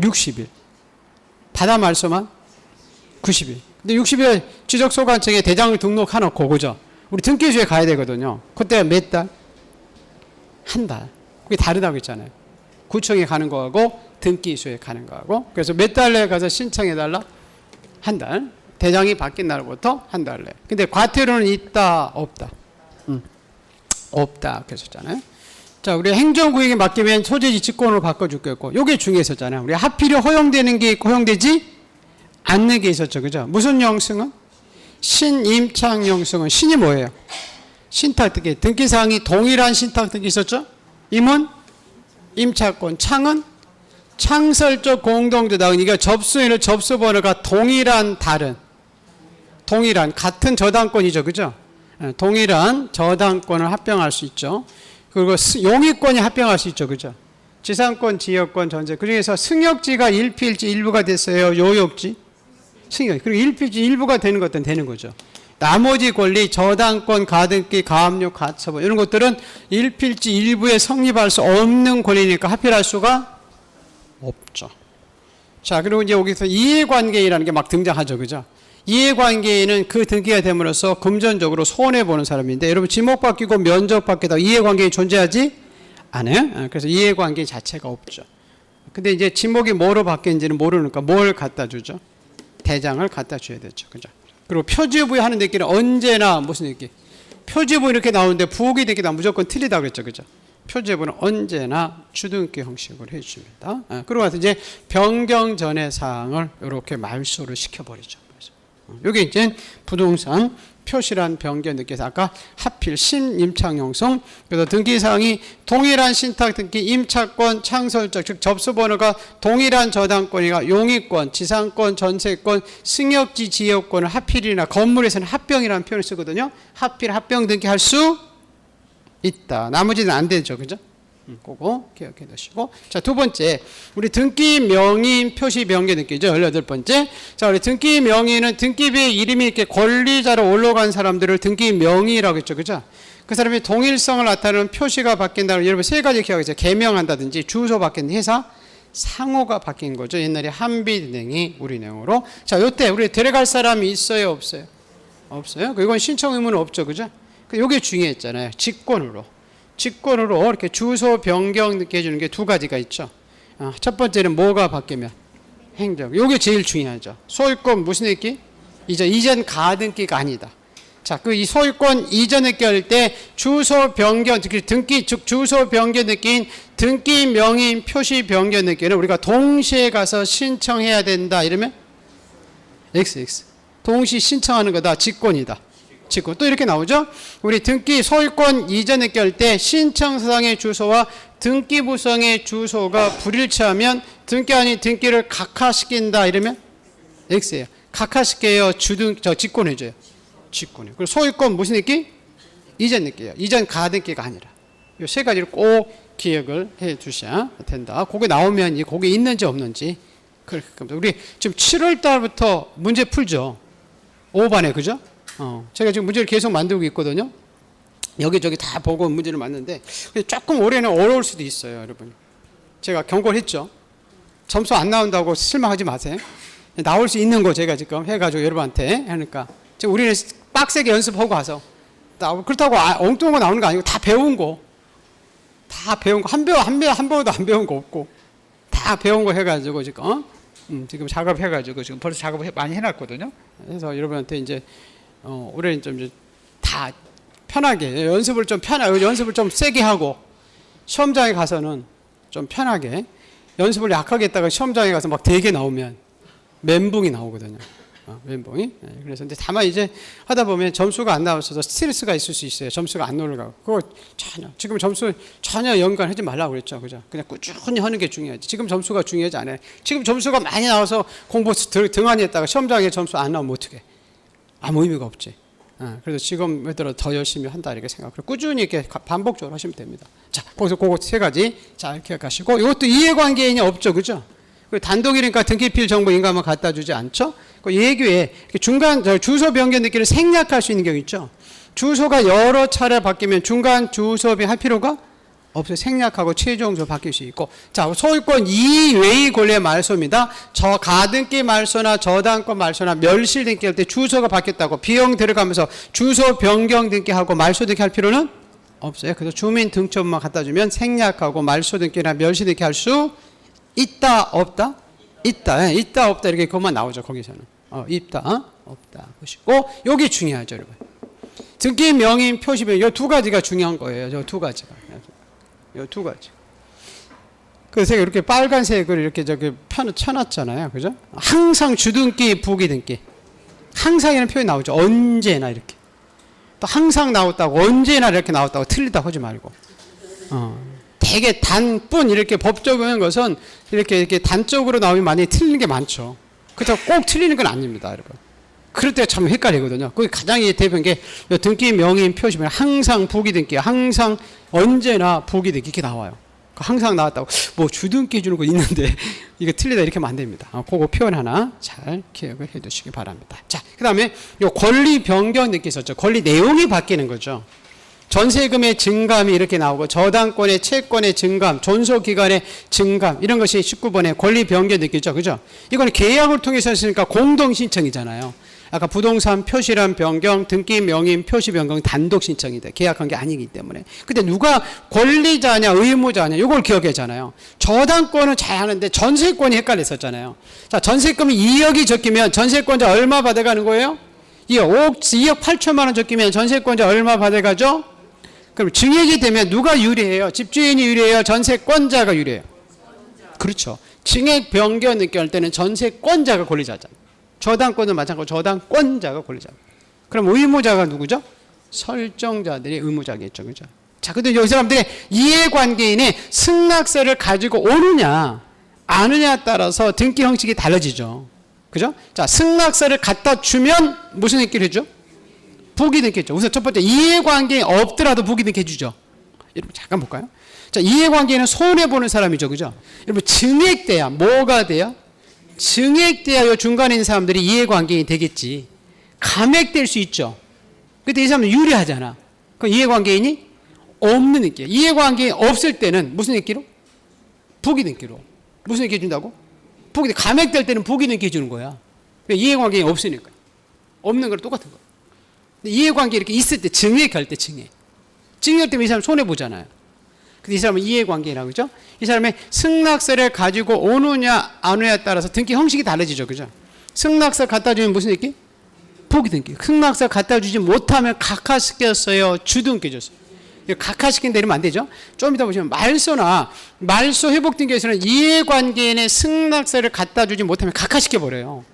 60일. 바다 말소만 90일. 근데 60일 지적소관청에 대장을 등록해놓고, 그죠? 우리 등기소에 가야 되거든요. 그때 몇 달? 한 달. 그게 다르다고 했잖아요. 구청에 가는 거하고 등기소에 가는 거하고. 그래서 몇 달 내에 가서 신청해달라? 한 달. 대장이 바뀐 날부터 한 달 내. 근데 과태료는 있다, 없다? 없다. 그랬었잖아요. 자, 우리 행정구역에 맡기면 소재지 직권으로 바꿔주겠고, 요게 중요했었잖아요. 우리 하필이 허용되는 게 있고 허용되지 않는 게 있었죠. 그죠? 무슨 영승은? 신임창 영승은 신이 뭐예요? 신탁 등기. 등기사항이 동일한 신탁 등기 있었죠? 임은 임차권, 창은 창설적 공동저당. 그러니까 접수인의 접수번호가 동일한 다른, 동일한 같은 저당권이죠. 그죠? 동일한 저당권을 합병할 수 있죠. 그리고 용의권이 합병할 수 있죠. 그죠? 지상권, 지역권, 전세. 그 중에서 승역지가 일필지 일부가 됐어요. 요역지? 승역. 그리고 일필지 일부가 되는 것들은 되는 거죠. 나머지 권리, 저당권, 가등기, 가압류, 가처분 이런 것들은 일필지 일부에 성립할 수 없는 권리니까 합필할 수가 없죠. 자, 그리고 이제 여기서 이해관계인이라는 게 막 등장하죠. 그죠? 이해관계인은 그 등기가 됨으로써 금전적으로 손해보는 사람인데, 여러분 지목받기고 면적받기다 이해관계인이 존재하지 않아요. 그래서 이해관계인 자체가 없죠. 근데 이제 지목이 뭐로 바뀌는지는 모르니까 뭘 갖다 주죠? 대장을 갖다 줘야 되죠. 그죠? 그리고 표지부에 하는 등기는 언제나 무슨 등기? 표지부 이렇게 나오는데 부기 등기 나오면 무조건 틀리다 그랬죠. 그죠? 표지부는 언제나 주등기 형식으로 해줍니다. 그러고 나서 이제 변경 전의 사항을 이렇게 말소를 시켜버리죠. 여기 이제 부동산 표시란 변경 등기에서 아까 하필 신임창용성, 그래서 등기사항이 동일한 신탁 등기, 임차권, 창설적, 즉 접수번호가 동일한 저당권이가 용의권, 지상권, 전세권, 승역지 지역권을 하필이나 건물에서는 합병이라는 표현을 쓰거든요. 하필 합병 등기할 수 있다. 나머지는 안 되죠. 그죠? 그거 기억해 두시고. 자, 두 번째. 우리 등기 명의인 표시 변경 등기죠. 18번째. 자, 우리 등기 명의는 등기부의 이름이 이렇게 권리자로 올라간 사람들을 등기 명의라고 했죠. 그죠? 그 사람이 동일성을 나타내는 표시가 바뀐다는, 여러분 세 가지 기억하세요. 개명한다든지 주소 바뀐 회사, 상호가 바뀐 거죠. 옛날에 한빛은행이 우리은행으로. 자, 요때 우리 데려갈 사람이 있어요, 없어요? 없어요. 이건 신청 의무는 없죠. 그죠? 요게 중요했잖아요. 직권으로 이렇게 주소 변경 등기 해주는 게 두 가지가 있죠. 첫 번째는 뭐가 바뀌면? 행정. 요게 제일 중요하죠. 소유권 무슨 등기? 이전 가등기가 아니다. 자, 그 이 소유권 이전 등기 할 때 주소 변경 등기, 즉 주소 변경 등기인 등기 명의인 표시 변경 등기는 우리가 동시에 가서 신청해야 된다. 이러면 XX. 동시 신청하는 거다. 직권이다. 직권. 또 이렇게 나오죠. 우리 등기 소유권 이전 등기 할 때 신청서상의 주소와 등기부서의 주소가 불일치하면 등기 아닌 등기를 각하시킨다. 이러면 X예요. 각하시켜요. 직권해줘요. 직권이요. 그리고 소유권 무슨 등기? 이전 등기예요. 이전 가등기가 아니라. 이 세 가지를 꼭 기억을 해 두셔야 된다. 그게 나오면 그게 있는지 없는지. 우리 지금 7월 달부터 문제 풀죠. 5반에 그죠? 제가 지금 문제를 계속 만들고 있거든요. 여기저기 다 보고 문제를 만드는데 조금 올해는 어려울 수도 있어요, 여러분. 제가 경고를 했죠. 점수 안 나온다고 실망하지 마세요. 나올 수 있는 거 제가 지금 해가지고 여러분한테 하니까 지금 우리는 빡세게 연습하고 가서 그렇다고 엉뚱한 거 나오는 거 아니고 다 배운 거 한 번도 안 배운 거 없고 다 배운 거 해가지고 지금 지금 작업해가지고 지금 벌써 작업을 많이 해놨거든요. 그래서 여러분한테 이제 올해는 좀 다 편하게 연습을 좀 세게 하고 시험장에 가서는 좀 편하게 연습을 약하게 했다가 시험장에 가서 막 되게 나오면 멘붕이 나오거든요. 멘붕이. 그래서 근데 다만 이제 하다 보면 점수가 안 나와서 스트레스가 있을 수 있어요. 점수가 안 올라가고. 그거 지금 점수 전혀 연관하지 말라고 그랬죠. 그죠? 그냥 꾸준히 하는 게 중요하지. 지금 점수가 중요하지 않아요. 지금 점수가 많이 나와서 공부 등한히 했다가 시험장에 점수 안 나오면 어떡해? 아무 의미가 없지. 그래서 지금부터 더 열심히 한다 이렇게 생각하고 꾸준히 이렇게 반복적으로 하시면 됩니다. 자, 거기서 그거 세 가지 잘 기억하시고 이것도 이해관계인이 없죠, 그죠? 단독이니까 등기필 정보 인감을 갖다 주지 않죠? 그 예규에 중간 주소 변경 등기를 생략할 수 있는 경우 있죠. 주소가 여러 차례 바뀌면 중간 주소 변경할 필요가 없어요. 생략하고 최종적으로 바뀔 수 있고. 자, 소유권 이외의 권리의 말소입니다. 저 가등기 말소나 저당권 말소나 멸실 등기 할 때 주소가 바뀌었다고 비용 들어가면서 주소 변경 등기하고 말소 등기 할 필요는 없어요. 그래서 주민등록증만 갖다 주면 생략하고 말소 등기나 멸실 등기 할 수 있다, 없다? 있다. 예, 있다, 없다. 이렇게 그것만 나오죠. 거기서는. 있다, 없다. 보시고. 요게 중요하죠, 여러분. 등기 명인 표시변. 요 두 가지가 중요한 거예요. 요 두 가지가. 요 두 가지. 그래서 이렇게 빨간색을 이렇게 저기 쳐놨잖아요. 그죠? 항상 주등기, 부기등기. 항상이라는 표현이 나오죠. 언제나 이렇게. 또 항상 나왔다고, 언제나 이렇게 나왔다고 틀리다고 하지 말고. 되게 단뿐 이렇게 법적으로 하는 것은 이렇게 단적으로 나오면 많이 틀리는 게 많죠. 그렇다고 꼭 틀리는 건 아닙니다, 여러분. 그럴 때 참 헷갈리거든요. 그게 가장 대표적인 게 등기 명인 표시면 항상 부기등기, 항상 언제나 부기등기 이렇게 나와요. 항상 나왔다고 뭐 주등기 주는 거 있는데 이게 틀리다 이렇게 하면 안 됩니다. 그거 표현 하나 잘 기억을 해 두시기 바랍니다. 자, 그 다음에 요 권리 변경 등기 있었죠. 권리 내용이 바뀌는 거죠. 전세금의 증감이 이렇게 나오고 저당권의 채권의 증감, 존속기간의 증감 이런 것이 19번에 권리 변경 등기죠. 그죠? 이거는 계약을 통해서 했으니까 공동신청이잖아요. 아까 부동산 표시란 변경, 등기 명인 표시 변경 단독 신청인데 계약한 게 아니기 때문에. 근데 누가 권리자냐 의무자냐 이걸 기억하잖아요. 저당권은 잘 하는데 전세권이 헷갈렸었잖아요. 자, 전세금이 2억이 적히면 전세권자 얼마 받아가는 거예요? 2억 8천만 원 적히면 전세권자 얼마 받아가죠? 그럼 증액이 되면 누가 유리해요? 집주인이 유리해요? 전세권자가 유리해요? 그렇죠. 증액 변경 느낄 때는 전세권자가 권리자잖아요. 저당권은 마찬가지로 저당권자가 권리자입니다. 그럼 의무자가 누구죠? 설정자들이 의무자겠죠. 그죠? 자, 근데 여기 사람들이 이해관계인의 승낙서를 가지고 오느냐, 아느냐에 따라서 등기 형식이 달라지죠. 그죠? 자, 승낙서를 갖다 주면 무슨 등기를 해줘? 부기등기 해줘. 우선 첫 번째, 이해관계인 없더라도 부기등기 해주죠. 여러분, 잠깐 볼까요? 자, 이해관계인은 손해보는 사람이죠. 그죠? 여러분, 증액돼야, 뭐가 돼야? 증액돼야 요 중간에 있는 사람들이 이해관계인이 되겠지. 감액될 수 있죠. 근데 이 사람은 유리하잖아. 그럼 이해관계인이 없는 등기. 이해관계인이 없을 때는 무슨 등기로? 부기등기로. 무슨 등기 해준다고? 부기등기. 감액될 때는 부기등기 해주는 거야. 이해관계인이 없으니까. 없는 거랑 똑같은 거야. 근데 이해관계 이렇게 있을 때 증액할 때 증액. 증액 때문에 이 사람 손해보잖아요. 근데 이 사람은 이해관계라고 그죠? 이 사람의 승낙서를 가지고 오느냐 안 오느냐에 따라서 등기 형식이 달라지죠. 그죠? 승낙서 갖다 주면 무슨 등기? 부기등기. 승낙서 갖다 주지 못하면 각하시켰어요. 주등기 줬어요. 각하시킨다 이러면 안 되죠. 좀 이따 보시면 말소나 말소 회복 등기에서는 이해관계인의 승낙서를 갖다 주지 못하면 각하시켜버려요.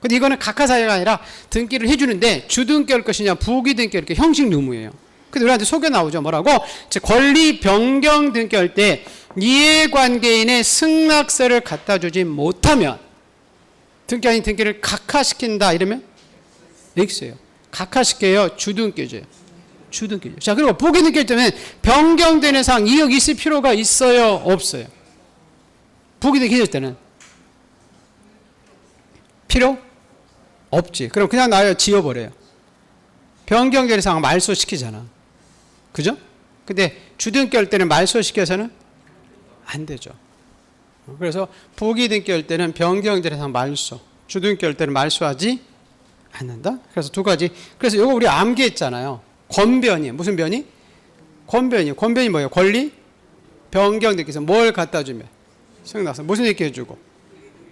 근데 이거는 각하사유가 아니라 등기를 해주는데 주등기 할 것이냐 부기등기 이렇게 형식 의무예요. 근데 우리한테 소개 나오죠. 뭐라고? 권리 변경 등기 할 때 이해관계인의 승낙서를 갖다 주지 못하면 등기 아닌 등기를 각하시킨다 이러면 X예요. 각하시켜요. 주등기줘요. 주등기죠. 자, 그리고 부기등기 때문에 변경되는 사항 2억 있을 필요가 있어요? 없어요? 부기등기 해줄 때는 필요? 없지. 그럼 그냥 나요 지워버려요. 변경되는 사항 말소시키잖아. 그죠? 근데 주등기 할 때는 말소시켜서는 안 되죠. 그래서 부기등기 할 때는 변경되는 사항 말소, 주등기 할 때는 말소하지 않는다. 그래서 두 가지. 그래서 이거 우리 암기했잖아요. 권변이 무슨 변이? 권변이. 권변이 뭐예요? 권리 변경등기에서 뭘 갖다 주면 승낙서 무슨 얘기 해주고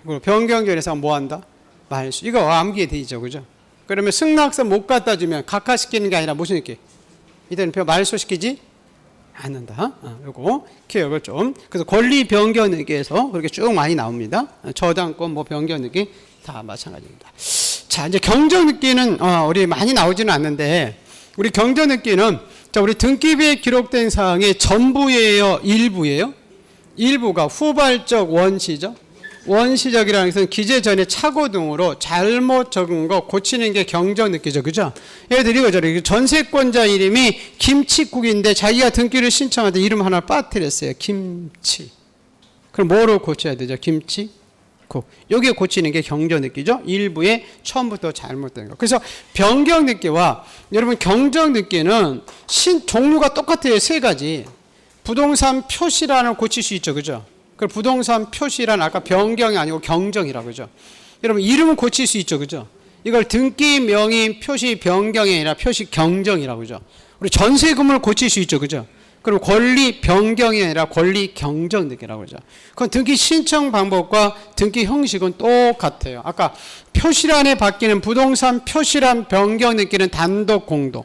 그리고 변경되는 사항 뭐 한다? 말소. 이거 암기에 되죠. 그죠? 그러면 승낙서 못 갖다 주면 각하시키는 게 아니라 무슨 얘기? 이때는 말소시키지 않는다. 요거 기억을 좀. 그래서 권리 변경 등기에서 그렇게 쭉 많이 나옵니다. 저당권 뭐 변경 등기 다 마찬가지입니다. 자, 이제 경정 등기는 우리 많이 나오지는 않는데 우리 경정 등기는 자, 우리 등기부에 기록된 사항의 전부예요, 일부예요? 일부가 후발적 원시죠. 원시적이라는 것은 기재 전에 착오 등으로 잘못 적은 거 고치는 게 경정 등기죠. 그죠? 예를 들어 이거죠. 전세권자 이름이 김치국인데 자기가 등기를 신청하는데 이름 하나 빠뜨렸어요. 김치. 그럼 뭐로 고쳐야 되죠? 김치국. 여기에 고치는 게 경정 등기죠. 일부에 처음부터 잘못된 거. 그래서 변경 등기와 여러분 경정 등기는 종류가 똑같아요. 세 가지. 부동산 표시란을 고칠 수 있죠. 그죠? 그 부동산 표시란 아까 변경이 아니고 경정이라고 그죠? 여러분 이름은 고칠 수 있죠. 그죠? 이걸 등기 명의 표시 변경이 아니라 표시 경정이라고 그죠? 우리 전세금을 고칠 수 있죠. 그죠? 그럼 권리 변경이 아니라 권리 경정 등기라고 그러죠. 그건 등기 신청 방법과 등기 형식은 똑같아요. 아까 표시란에 바뀌는 부동산 표시란 변경 등기는 단독 공동.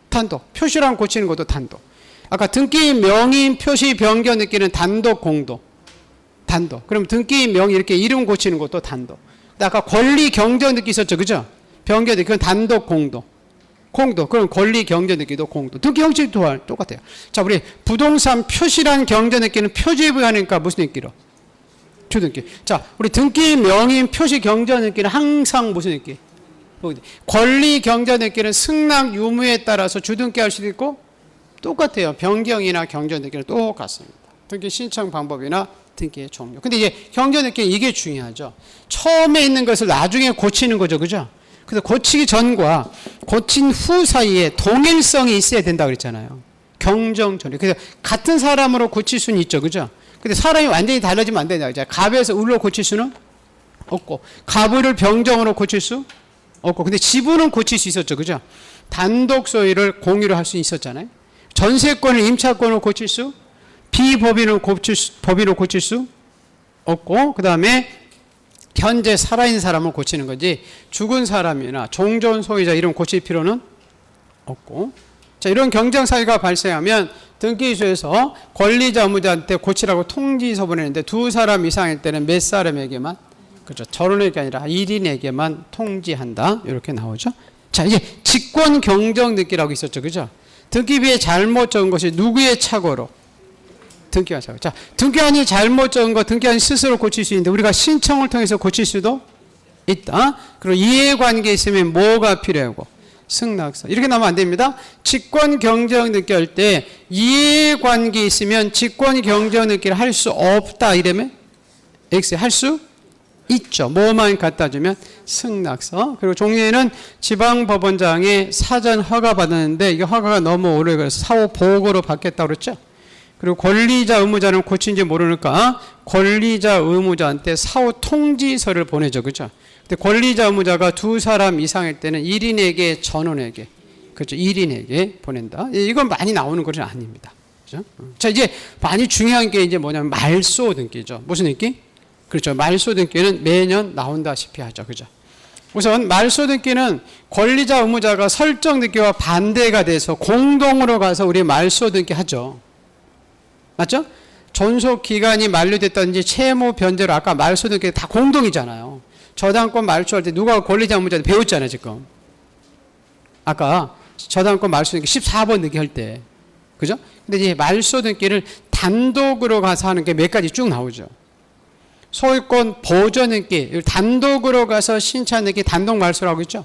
단독. 표시란 고치는 것도 단독. 아까 등기 명의 표시 변경 등기는 단독 공동. 단독. 그럼 등기 명의 이렇게 이름 고치는 것도 단독. 근데 아까 권리 경정 등기 있었죠. 그죠? 변경 등기 그건 단독 공동. 공도. 그럼 권리 경전 등기도 공도. 등기 형식도 똑같아요. 자, 우리 부동산 표시란 경전 등기는 표지에 부여하니까 무슨 등기로? 주등기. 자, 우리 등기 명의 표시 경전 등기는 항상 무슨 등기? 권리 경전 등기는 승낙 유무에 따라서 주등기 할 수도 있고 똑같아요. 변경이나 경전 등기는 똑같습니다. 등기 신청 방법이나 등기의 종류. 근데 이제 경전 등기 이게 중요하죠. 처음에 있는 것을 나중에 고치는 거죠. 그죠? 그래서 고치기 전과 고친 후 사이에 동일성이 있어야 된다고 그랬잖아요. 경정 전에. 그래서 같은 사람으로 고칠 수는 있죠. 그죠? 근데 사람이 완전히 달라지면 안 된다고 그랬잖아요. 갑에서 을로 고칠 수는 없고, 갑을 병정으로 고칠 수 없고, 근데 지분은 고칠 수 있었죠. 그죠? 단독 소유를 공유로 할 수 있었잖아요. 전세권을 임차권으로 고칠 수, 비법인으로 고칠 수 없고, 그 다음에 현재 살아있는 사람을 고치는 거지 죽은 사람이나 종전 소유자 이름 고칠 필요는 없고. 자, 이런 경쟁 사유가 발생하면 등기소에서 권리자 의무자한테 고치라고 통지서 보내는데 두 사람 이상일 때는 몇 사람에게만, 그렇죠, 전원에게 아니라 1인에게만 통지한다 이렇게 나오죠. 자, 이제 직권 경정 등기라고 있었죠. 그죠? 등기비에 잘못 적은 것이 누구의 착오로? 등기관 착오. 자, 등기관이 잘못 적은 거 등기관이 스스로 고칠 수 있는데 우리가 신청을 통해서 고칠 수도 있다. 그리고 이해관계 있으면 뭐가 필요하고? 승낙서. 이렇게 나오면 안 됩니다. 직권 경정 등기할 때 이해관계 있으면 직권 경정 등기를 할 수 없다 이러면 X 할 수 있죠. 뭐만 갖다 주면 승낙서. 그리고 종류에는 지방법원장에 사전 허가 받았는데 이게 허가가 너무 오래 걸려서 사후 보고로 받겠다고 그랬죠. 그리고 권리자 의무자는 고친지 모르니까 권리자 의무자한테 사후 통지서를 보내죠. 그죠? 근데 권리자 의무자가 두 사람 이상일 때는 1인에게 전원에게, 그렇죠, 1인에게 보낸다. 이건 많이 나오는 것은 아닙니다. 그죠? 자, 이제 많이 중요한 게 이제 뭐냐면 말소 등기죠. 무슨 등기? 그렇죠. 말소 등기는 매년 나온다시피 하죠. 그죠? 우선 말소 등기는 권리자 의무자가 설정 등기와 반대가 돼서 공동으로 가서 우리 말소 등기 하죠. 맞죠? 존속 기간이 만료됐다든지 채무 변제로 아까 말소 등기 다 공동이잖아요. 저당권 말소할 때 누가 권리자 의무자한테 배웠잖아요. 지금 아까 저당권 말소 등기 14번 등기 할 때, 그죠? 근데 이제 말소 등기를 단독으로 가서 하는 게 몇 가지 쭉 나오죠. 소유권 보존 등기 단독으로 가서 신청 등기 단독 말소라고 있죠.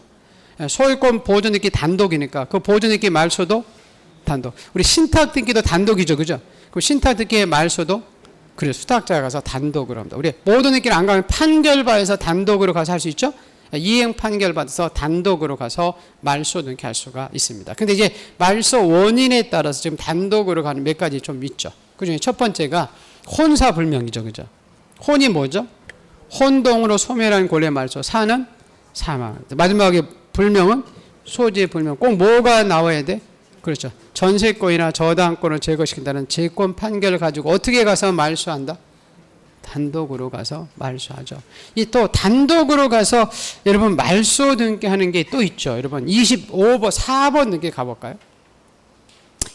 소유권 보존 등기 단독이니까 그 보존 등기 말소도 단독. 우리 신탁 등기도 단독이죠. 그죠? 그 신탁 등기의 말소도 그래 수탁자가 가서 단독으로 합니다. 우리 모든 등기를 안 가면 판결받아서 단독으로 가서 할 수 있죠. 이행 판결 받아서 단독으로 가서 말소 등기 할 수가 있습니다. 근데 이제 말소 원인에 따라서 지금 단독으로 가는 몇 가지 좀 있죠. 그중에 첫 번째가 혼사불명이죠. 그죠? 혼이 뭐죠? 혼동으로 소멸한 권리 말소. 사는 사망. 마지막에 불명은 소지의 불명. 꼭 뭐가 나와야 돼? 그렇죠. 전세권이나 저당권을 제거시킨다는 재권 판결을 가지고 어떻게 가서 말소한다? 단독으로 가서 말소하죠. 이 또 단독으로 가서 여러분 말소 등기하는 게 또 있죠. 여러분 25번 4번 등기 가볼까요?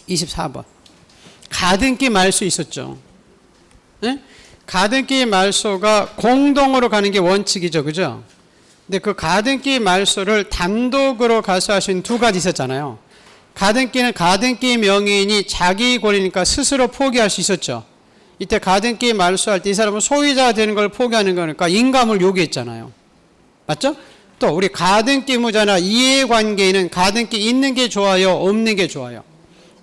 24번 가등기 말소 있었죠. 네? 가등기 말소가 공동으로 가는 게 원칙이죠. 그죠? 근데 그 가등기 말소를 단독으로 가서 하신 두 가지 있었잖아요. 가등기는 가등기 명의인이 자기 권리니까 스스로 포기할 수 있었죠. 이때 가등기 말소할 때 이 사람은 소유자가 되는 걸 포기하는 거니까 인감을 요구했잖아요. 맞죠? 또 우리 가등기 의무자나 이해관계인은 가등기 있는 게 좋아요? 없는 게 좋아요?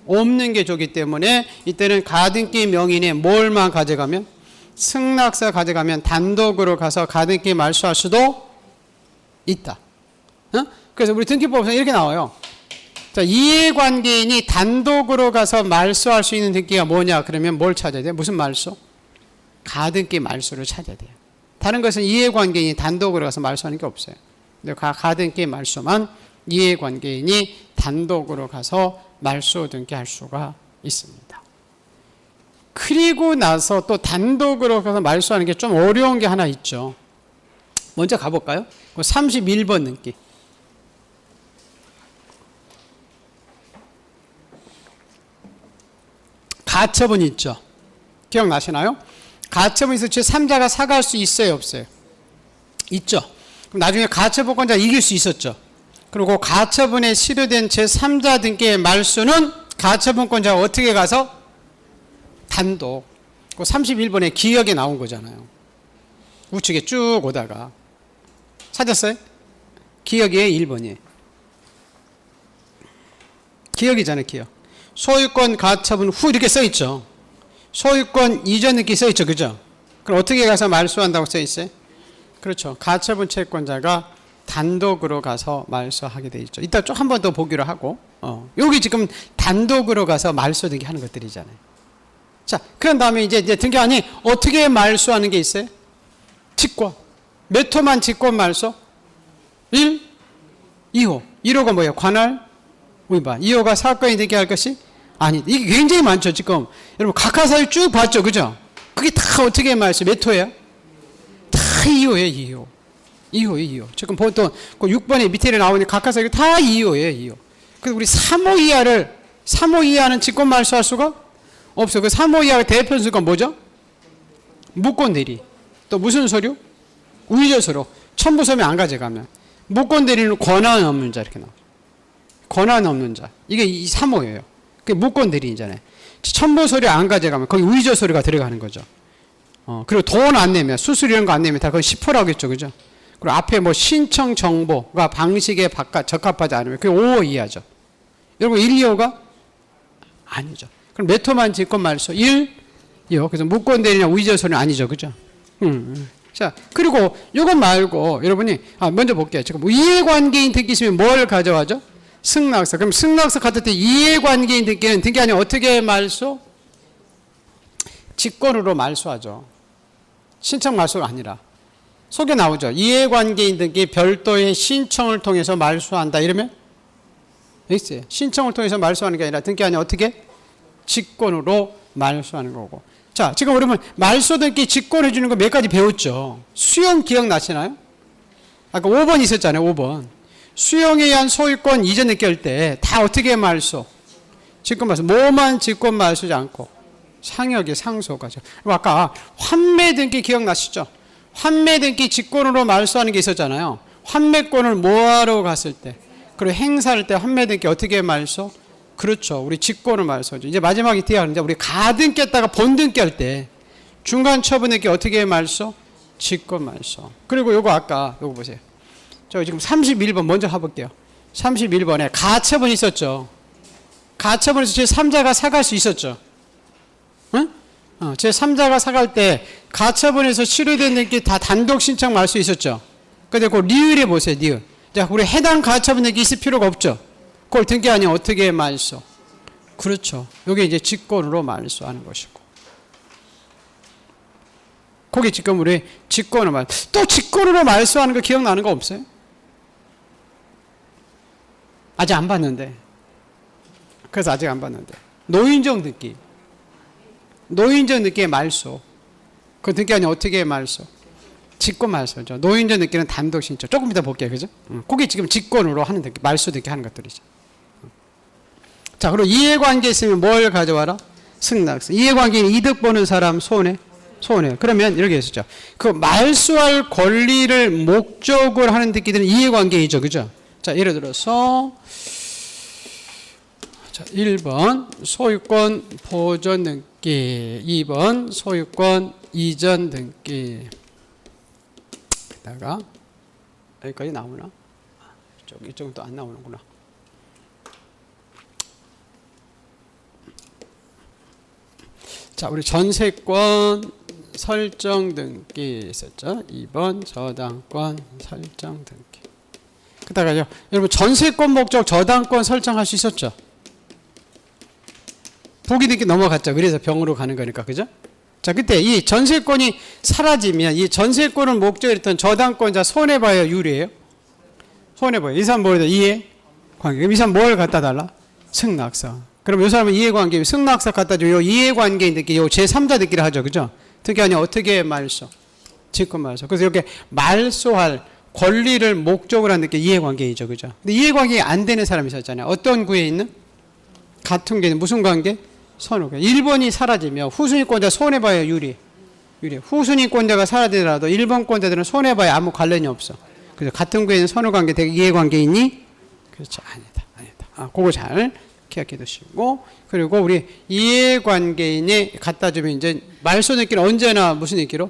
없는 게 좋기 때문에 이때는 가등기 명의인의 뭘만 가져가면? 승낙서 가져가면 단독으로 가서 가등기 말소할 수도 있다. 그래서 우리 등기법에서 이렇게 나와요. 자, 이해관계인이 단독으로 가서 말소할 수 있는 등기가 뭐냐? 그러면 뭘 찾아야 돼요? 무슨 말소? 가등기 말소를 찾아야 돼요. 다른 것은 이해관계인이 단독으로 가서 말소하는 게 없어요. 근데 가등기 말소만 이해관계인이 단독으로 가서 말소 등기할 수가 있습니다. 그리고 나서 또 단독으로 가서 말소하는 게 좀 어려운 게 하나 있죠. 먼저 가볼까요? 31번 등기. 가처분 있죠. 기억나시나요? 가처분 있어 제3자가 사과할 수 있어요, 없어요? 있죠. 그럼 나중에 가처분권자 이길 수 있었죠. 그리고 가처분에 실효된 제3자 등기의 말소는 가처분권자가 어떻게 가서 단독. 그 31번에 기억에 나온 거잖아요. 우측에 쭉 오다가 찾았어요? 기억이 1번이에요. 기억이잖아요, 기억. 소유권 가처분 후 이렇게 써 있죠. 소유권 이전 등기 써 있죠, 그죠? 그럼 어떻게 가서 말소한다고 써 있어요? 그렇죠. 가처분 채권자가 단독으로 가서 말소하게 돼 있죠. 이따 좀 한 번 더 보기로 하고, 여기 지금 단독으로 가서 말소 등기 하는 것들이잖아요. 자, 그런 다음에 이제 등기안이 어떻게 말소하는 게 있어요? 직권. 몇 호만 직권 말소? 1, 2호. 1호가 뭐예요? 관할 위반. 2호가 사건이 되게 할 것이 아니. 이게 굉장히 많죠, 지금. 여러분, 각하사유 쭉 봤죠, 그죠? 그게 다 어떻게 말소? 몇 호예요? 다 2호예요, 2호. 지금 보통 6번에 밑에 나오는 각하사유 다 2호예요, 2호. 그래서 우리 3호 이하는 직권 말소할 수가 없어. 그 3호 이하 대표수가 뭐죠? 무권 대리. 또 무슨 서류? 우의적 서류. 첨부 서면 안 가져가면. 무권 대리는 권한 없는 자 이렇게 나와요. 권한 없는 자. 이게 3호예요. 그게 무권 대리인잖아요. 첨부 서류 안 가져가면 거기 우의적 서류가 들어가는 거죠. 그리고 돈 안 내면, 수수료 이런 거 안 내면 다 그건 10%라고 했죠, 그죠? 그리고 앞에 뭐 신청 정보가 방식에 적합하지 않으면 그게 5호 이하죠. 여러분 1, 2호가 아니죠. 그럼 몇 호만 직권 말소? 1, 2호. 그래서 무권 대리냐 우의적 서류는 아니죠, 그죠? 자, 그리고 이거 말고 여러분이 먼저 볼게요. 지금 이해관계인 등기 있으면 뭘 가져와죠? 승낙서. 그럼 승낙서 갖을 때 이해관계인 등기는 등기 아니면 어떻게 말소? 직권으로 말소하죠. 신청 말소가 아니라. 속에 나오죠. 이해관계인 등기 별도의 신청을 통해서 말소한다. 이러면 있어요. 신청을 통해서 말소하는 게 아니라 등기 아니면 어떻게? 직권으로 말소하는 거고. 자, 지금 여러분 말소 등기 직권해 주는 거 몇 가지 배웠죠. 수용 기억나시나요? 아까 5번 있었잖아요. 5번. 수용에 의한 소유권 이전 등기 할 때 다 어떻게 말소? 직권 말소. 뭐만 직권 말소지 않고 상역의 상소가죠. 아까 환매 등기 기억나시죠? 환매 등기 직권으로 말소하는 게 있었잖아요. 환매권을 뭐하러 갔을 때 그리고 행사할 때 환매 등기 어떻게 말소? 그렇죠. 우리 직권을 말소하죠. 이제 마지막에 뒤에 하는데 우리 가등기 했다가 본등기 할 때 중간 처분 등기 어떻게 말소? 직권 말소. 그리고 요거 아까 요거 보세요. 저 지금 31번 먼저 해볼게요. 31번에 가처분 있었죠. 가처분에서 제3자가 사갈 수 있었죠. 응? 제3자가 사갈 때 가처분에서 실효된 등기 다 단독 신청 말소 있었죠. 근데 그 리을에 보세요. 리을. 자, 우리 해당 가처분 등기 있을 필요가 없죠. 그걸 등기 아니면 어떻게 말소? 그렇죠. 이게 이제 직권으로 말소하는 것이고. 거기 지금 우리 직권으로 또 직권으로 말소하는 거 기억나는 거 없어요? 아직 안 봤는데. 그래서 아직 안 봤는데. 노인정 등기. 노인정 등기의 말소. 그 등기 아니면 어떻게 말소? 직권 말소죠. 노인정 등기는 단독 신청. 조금 이따 볼게요. 그죠? 그게 지금 직권으로 하는 등기, 말소 등기 하는 것들이죠. 자, 그리고 이해관계 있으면 뭘 가져와라? 승낙서. 이해관계는 이득 보는 사람 손해. 그러면 이렇게 했었죠. 그 말소할 권리를 목적으로 하는 등기들은 이해관계이죠. 그죠? 자, 예를 들어서 자, 1번 소유권 보존 등기, 2번 소유권 이전 등기. 다가 여기까지 나오나? 이쪽은 또 안 나오는구나. 자, 우리 전세권 설정 등기 있었죠. 2번 저당권 설정 등기. 그다가요. 여러분 전세권 목적 저당권 설정할 수 있었죠? 보기 듣기 넘어갔죠. 그래서 병으로 가는 거니까. 그죠? 자, 그때 이 전세권이 사라지면 이 전세권을 목적으로 했던 저당권자 손해봐요, 유리해요? 손해봐요. 이 사람 뭐래요? 이해관계. 그럼 이 사람 뭘 갖다 달라? 승낙서. 그럼 이 사람은 이해관계, 승낙서 갖다 줘요. 요 이해관계인들끼리 요 제3자들끼리 하죠. 그죠? 특히 아니 어떻게 말소? 직권 말소. 그래서 이렇게 말소할 권리를 목적으로 하는 게 이해관계이죠. 그죠? 근데 이해관계가 안 되는 사람이 있었잖아요. 어떤 구에 있는? 같은 게 무슨 관계? 선호관. 1번이 사라지면 후순위권자 손해봐야 유리. 후순위권자가 사라지더라도 1번권자들은 손해봐야 아무 관련이 없어. 그래서 같은 구에 있는 선호관계 되게 이해관계이니? 그렇죠. 아니다. 그거 잘 기억해 두시고. 그리고 우리 이해관계인이 갖다 주면 이제 말소등기는 언제나 무슨 등기로?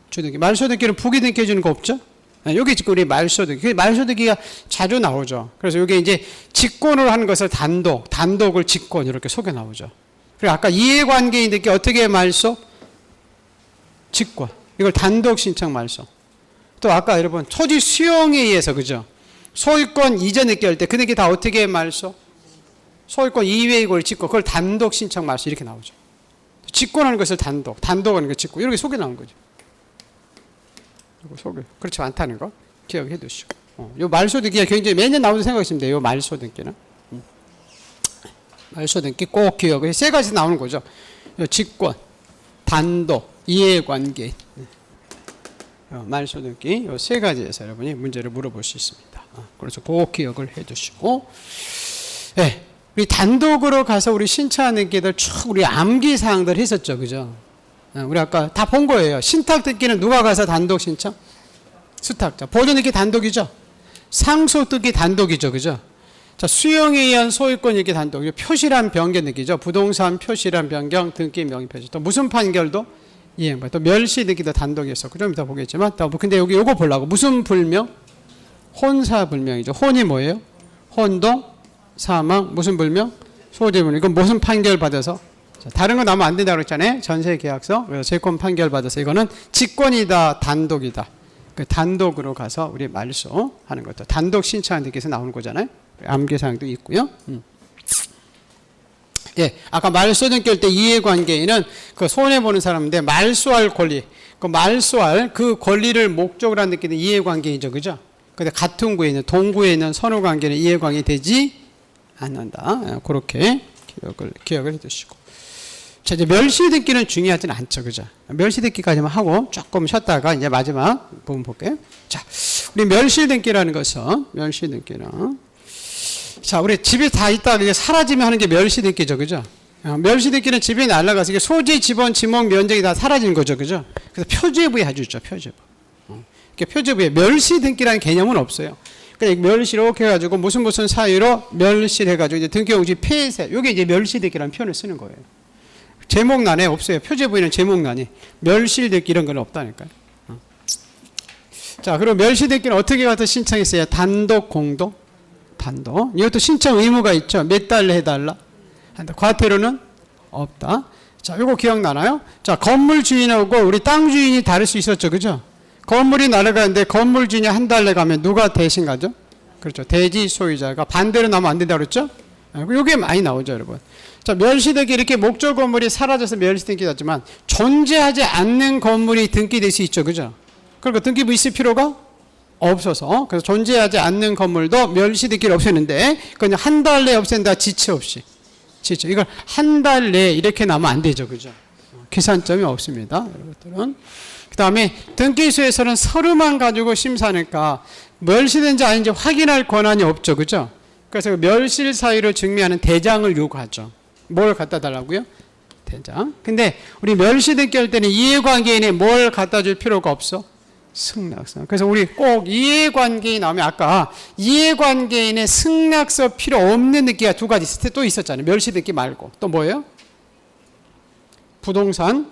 주등기. 말소등기는 부기등기 해주는 거 없죠? 여기 지금 우리 말소등기. 말소등기가 자주 나오죠. 그래서 여기 이제 직권으로 하는 것을 단독을 직권 이렇게 속에 나오죠. 그리고 아까 이해관계인들께 어떻게 말소? 직권. 이걸 단독 신청 말소. 또 아까 여러분 토지 수용에 의해서 그죠? 소유권 이전 느끼 할 때 그 느끼 다 어떻게 말소? 소유권 이외의 걸 직권. 그걸 단독 신청 말소 이렇게 나오죠. 직권하는 것을 단독하는 거 직권. 이렇게 속에 나온 거죠. 속에 그렇지 않다는 거 기억해 두시고. 요 말소등기가 굉장히 매년 나오는 생각이시면 돼요. 요 말소등기는. 말소등기 꼭 기억을. 세 가지 나오는 거죠. 직권, 단독, 이해관계. 말소등기 요 세 가지에서 여러분이 문제를 물어볼 수 있습니다. 그래서 꼭 기억을 해두시고. 네, 우리 단독으로 가서 우리 신청하는 게들 쭉 우리 암기 사항들 했었죠, 그죠? 우리 아까 다 본 거예요. 신탁 등기는 누가 가서 단독 신청? 수탁자. 보존 등기 단독이죠. 상속 등기 단독이죠, 그죠? 자, 수용에 의한 소유권 등기 단독. 표시란 변경 등기죠. 부동산 표시란 변경, 등기 명의 표시. 또 무슨 판결도 이행반. 또 멸시 등기도 단독이었었고 좀 이따 보겠지만. 또 근데 여기 요거 보려고 무슨 불명? 혼사 불명이죠. 혼이 뭐예요? 혼동, 사망, 무슨 불명? 소재 불명. 이건 무슨 판결 받아서? 자, 다른 거 나오면 안 된다고 그랬잖아요. 전세계약서. 그래서 재권 판결 받아서 이거는 직권이다, 단독이다. 그 단독으로 가서 우리 말소하는 것도 단독 신청하는 데서 나오는 거잖아요. 암기사항도 있고요. 예, 아까 말소 등기 할 때 이해관계인은 그 손해보는 사람인데 말소할 권리, 그 말소할 그 권리를 목적으로 하는 데끼는 이해관계이죠, 그죠? 근데 같은 구에 있는 동구에 있는 선호관계는 이해관계 되지 않는다. 그렇게 기억을 해두시고. 자, 이제 멸시 등기는 중요하진 않죠, 그죠? 멸시 등기까지만 하고 조금 쉬었다가 이제 마지막 부분 볼게요. 자, 우리 멸시 등기라는 것은 멸시 등기는 자, 우리 집에 다 있다가 이게 사라지면 하는 게 멸시 등기죠, 그죠? 멸시 등기는 집에 날아가서 이게 소재, 지번, 지목, 면적이 다 사라지는 거죠, 그죠? 그래서 표제부에 아주 있죠, 표제부. 표제부에 멸시 등기라는 개념은 없어요. 그러니까 멸시 이렇게 해가지고 무슨 사유로 멸시를 해가지고 이제 등기용지 폐쇄. 이게 이제 멸시 등기라는 표현을 쓰는 거예요. 제목란에 없어요. 표제부에는 제목란이 멸시 등기 이런 건 없다니까요. 자, 그럼 멸시 등기는 어떻게 가서 신청했어요? 단독, 공동? 단독. 이것도 신청 의무가 있죠. 몇 달러 해달라? 과태료는 없다. 자, 이거 기억나나요? 자, 건물 주인하고 우리 땅 주인이 다를 수 있었죠, 그죠? 건물이 날아가는데 건물 주인이 한 달에 가면 누가 대신 가죠? 그렇죠. 대지 소유자가 반대로 나오면 안 된다고 그랬죠? 이게 많이 나오죠, 여러분. 자, 멸시등기 이렇게 목적 건물이 사라져서 멸시등기 났지만 존재하지 않는 건물이 등기될 수 있죠, 그죠? 그러니까 등기부 있을 필요가 없어서 그래서 존재하지 않는 건물도 멸시등기를 없애는데 그냥 한 달 내에 없앤다, 지체 없이. 지체. 이걸 한 달 내에 이렇게 나면 안 되죠, 그죠? 계산점이 없습니다, 여러분들은. 그 다음에 등기소에서는 서류만 가지고 심사하니까 멸시된지 아닌지 확인할 권한이 없죠, 그죠? 그래서 멸실 사유를 증명하는 대장을 요구하죠. 뭘 갖다 달라고요? 대장. 근데 우리 멸시 등기 할 때는 이해관계인에 뭘 갖다 줄 필요가 없어? 승낙서. 그래서 우리 꼭 이해관계인 나오면 아까 이해관계인의 승낙서 필요 없는 등기가 두 가지 또 있었잖아요. 멸시 등기 말고. 또 뭐예요? 부동산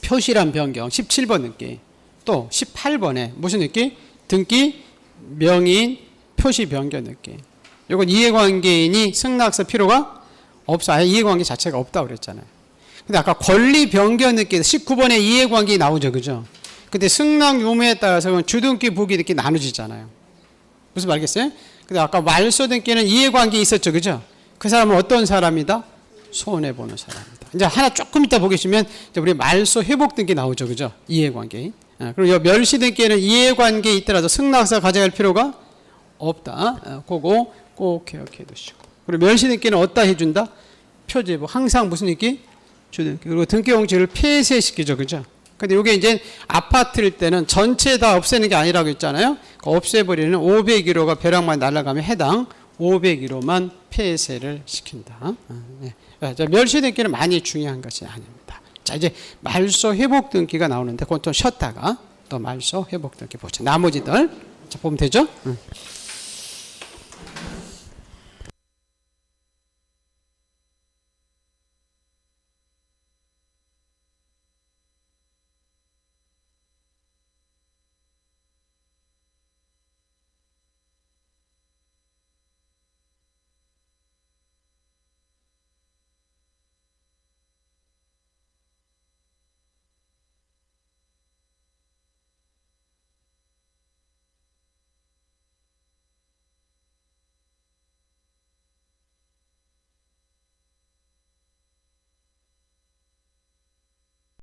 표시란 변경 17번 등기. 또 18번에 무슨 등기? 등기 명의인 표시 변경 등기. 이건 이해관계인이 승낙서 필요가 없어. 아예 이해관계 자체가 없다고 그랬잖아요. 근데 아까 권리 변경 등기 19번에 이해관계 나오죠, 그죠? 근데 승낙 유무에 따라서 주등기 부기 등기 나눠지잖아요. 무슨 말겠어요? 근데 아까 말소 등기는 이해관계 있었죠, 그죠? 그 사람은 어떤 사람이다? 손해 보는 사람이다. 이제 하나 조금 이따 보시면 이제 우리 말소 회복 등기 나오죠, 그죠? 이해관계. 그리고 멸시 등기에는 이해관계 있더라도 승낙서 가져갈 필요가 없다. 그거 꼭 기억해 두시고. 그리고 멸시 등기는 어디다 해준다? 표제부. 항상 무슨 등기? 주등기. 그리고 등기용지를 폐쇄시키죠, 그죠? 근데 이게 이제 아파트일 때는 전체 다 없애는 게 아니라고 했잖아요. 없애버리는 501호가 벼락만 날아가면 해당 501호만 폐쇄를 시킨다. 네. 자, 멸시 등기는 많이 중요한 것이 아닙니다. 자, 이제 말소 회복 등기가 나오는데 그건 또 쉬었다가 또 말소 회복 등기 보죠. 나머지들 자 보면 되죠?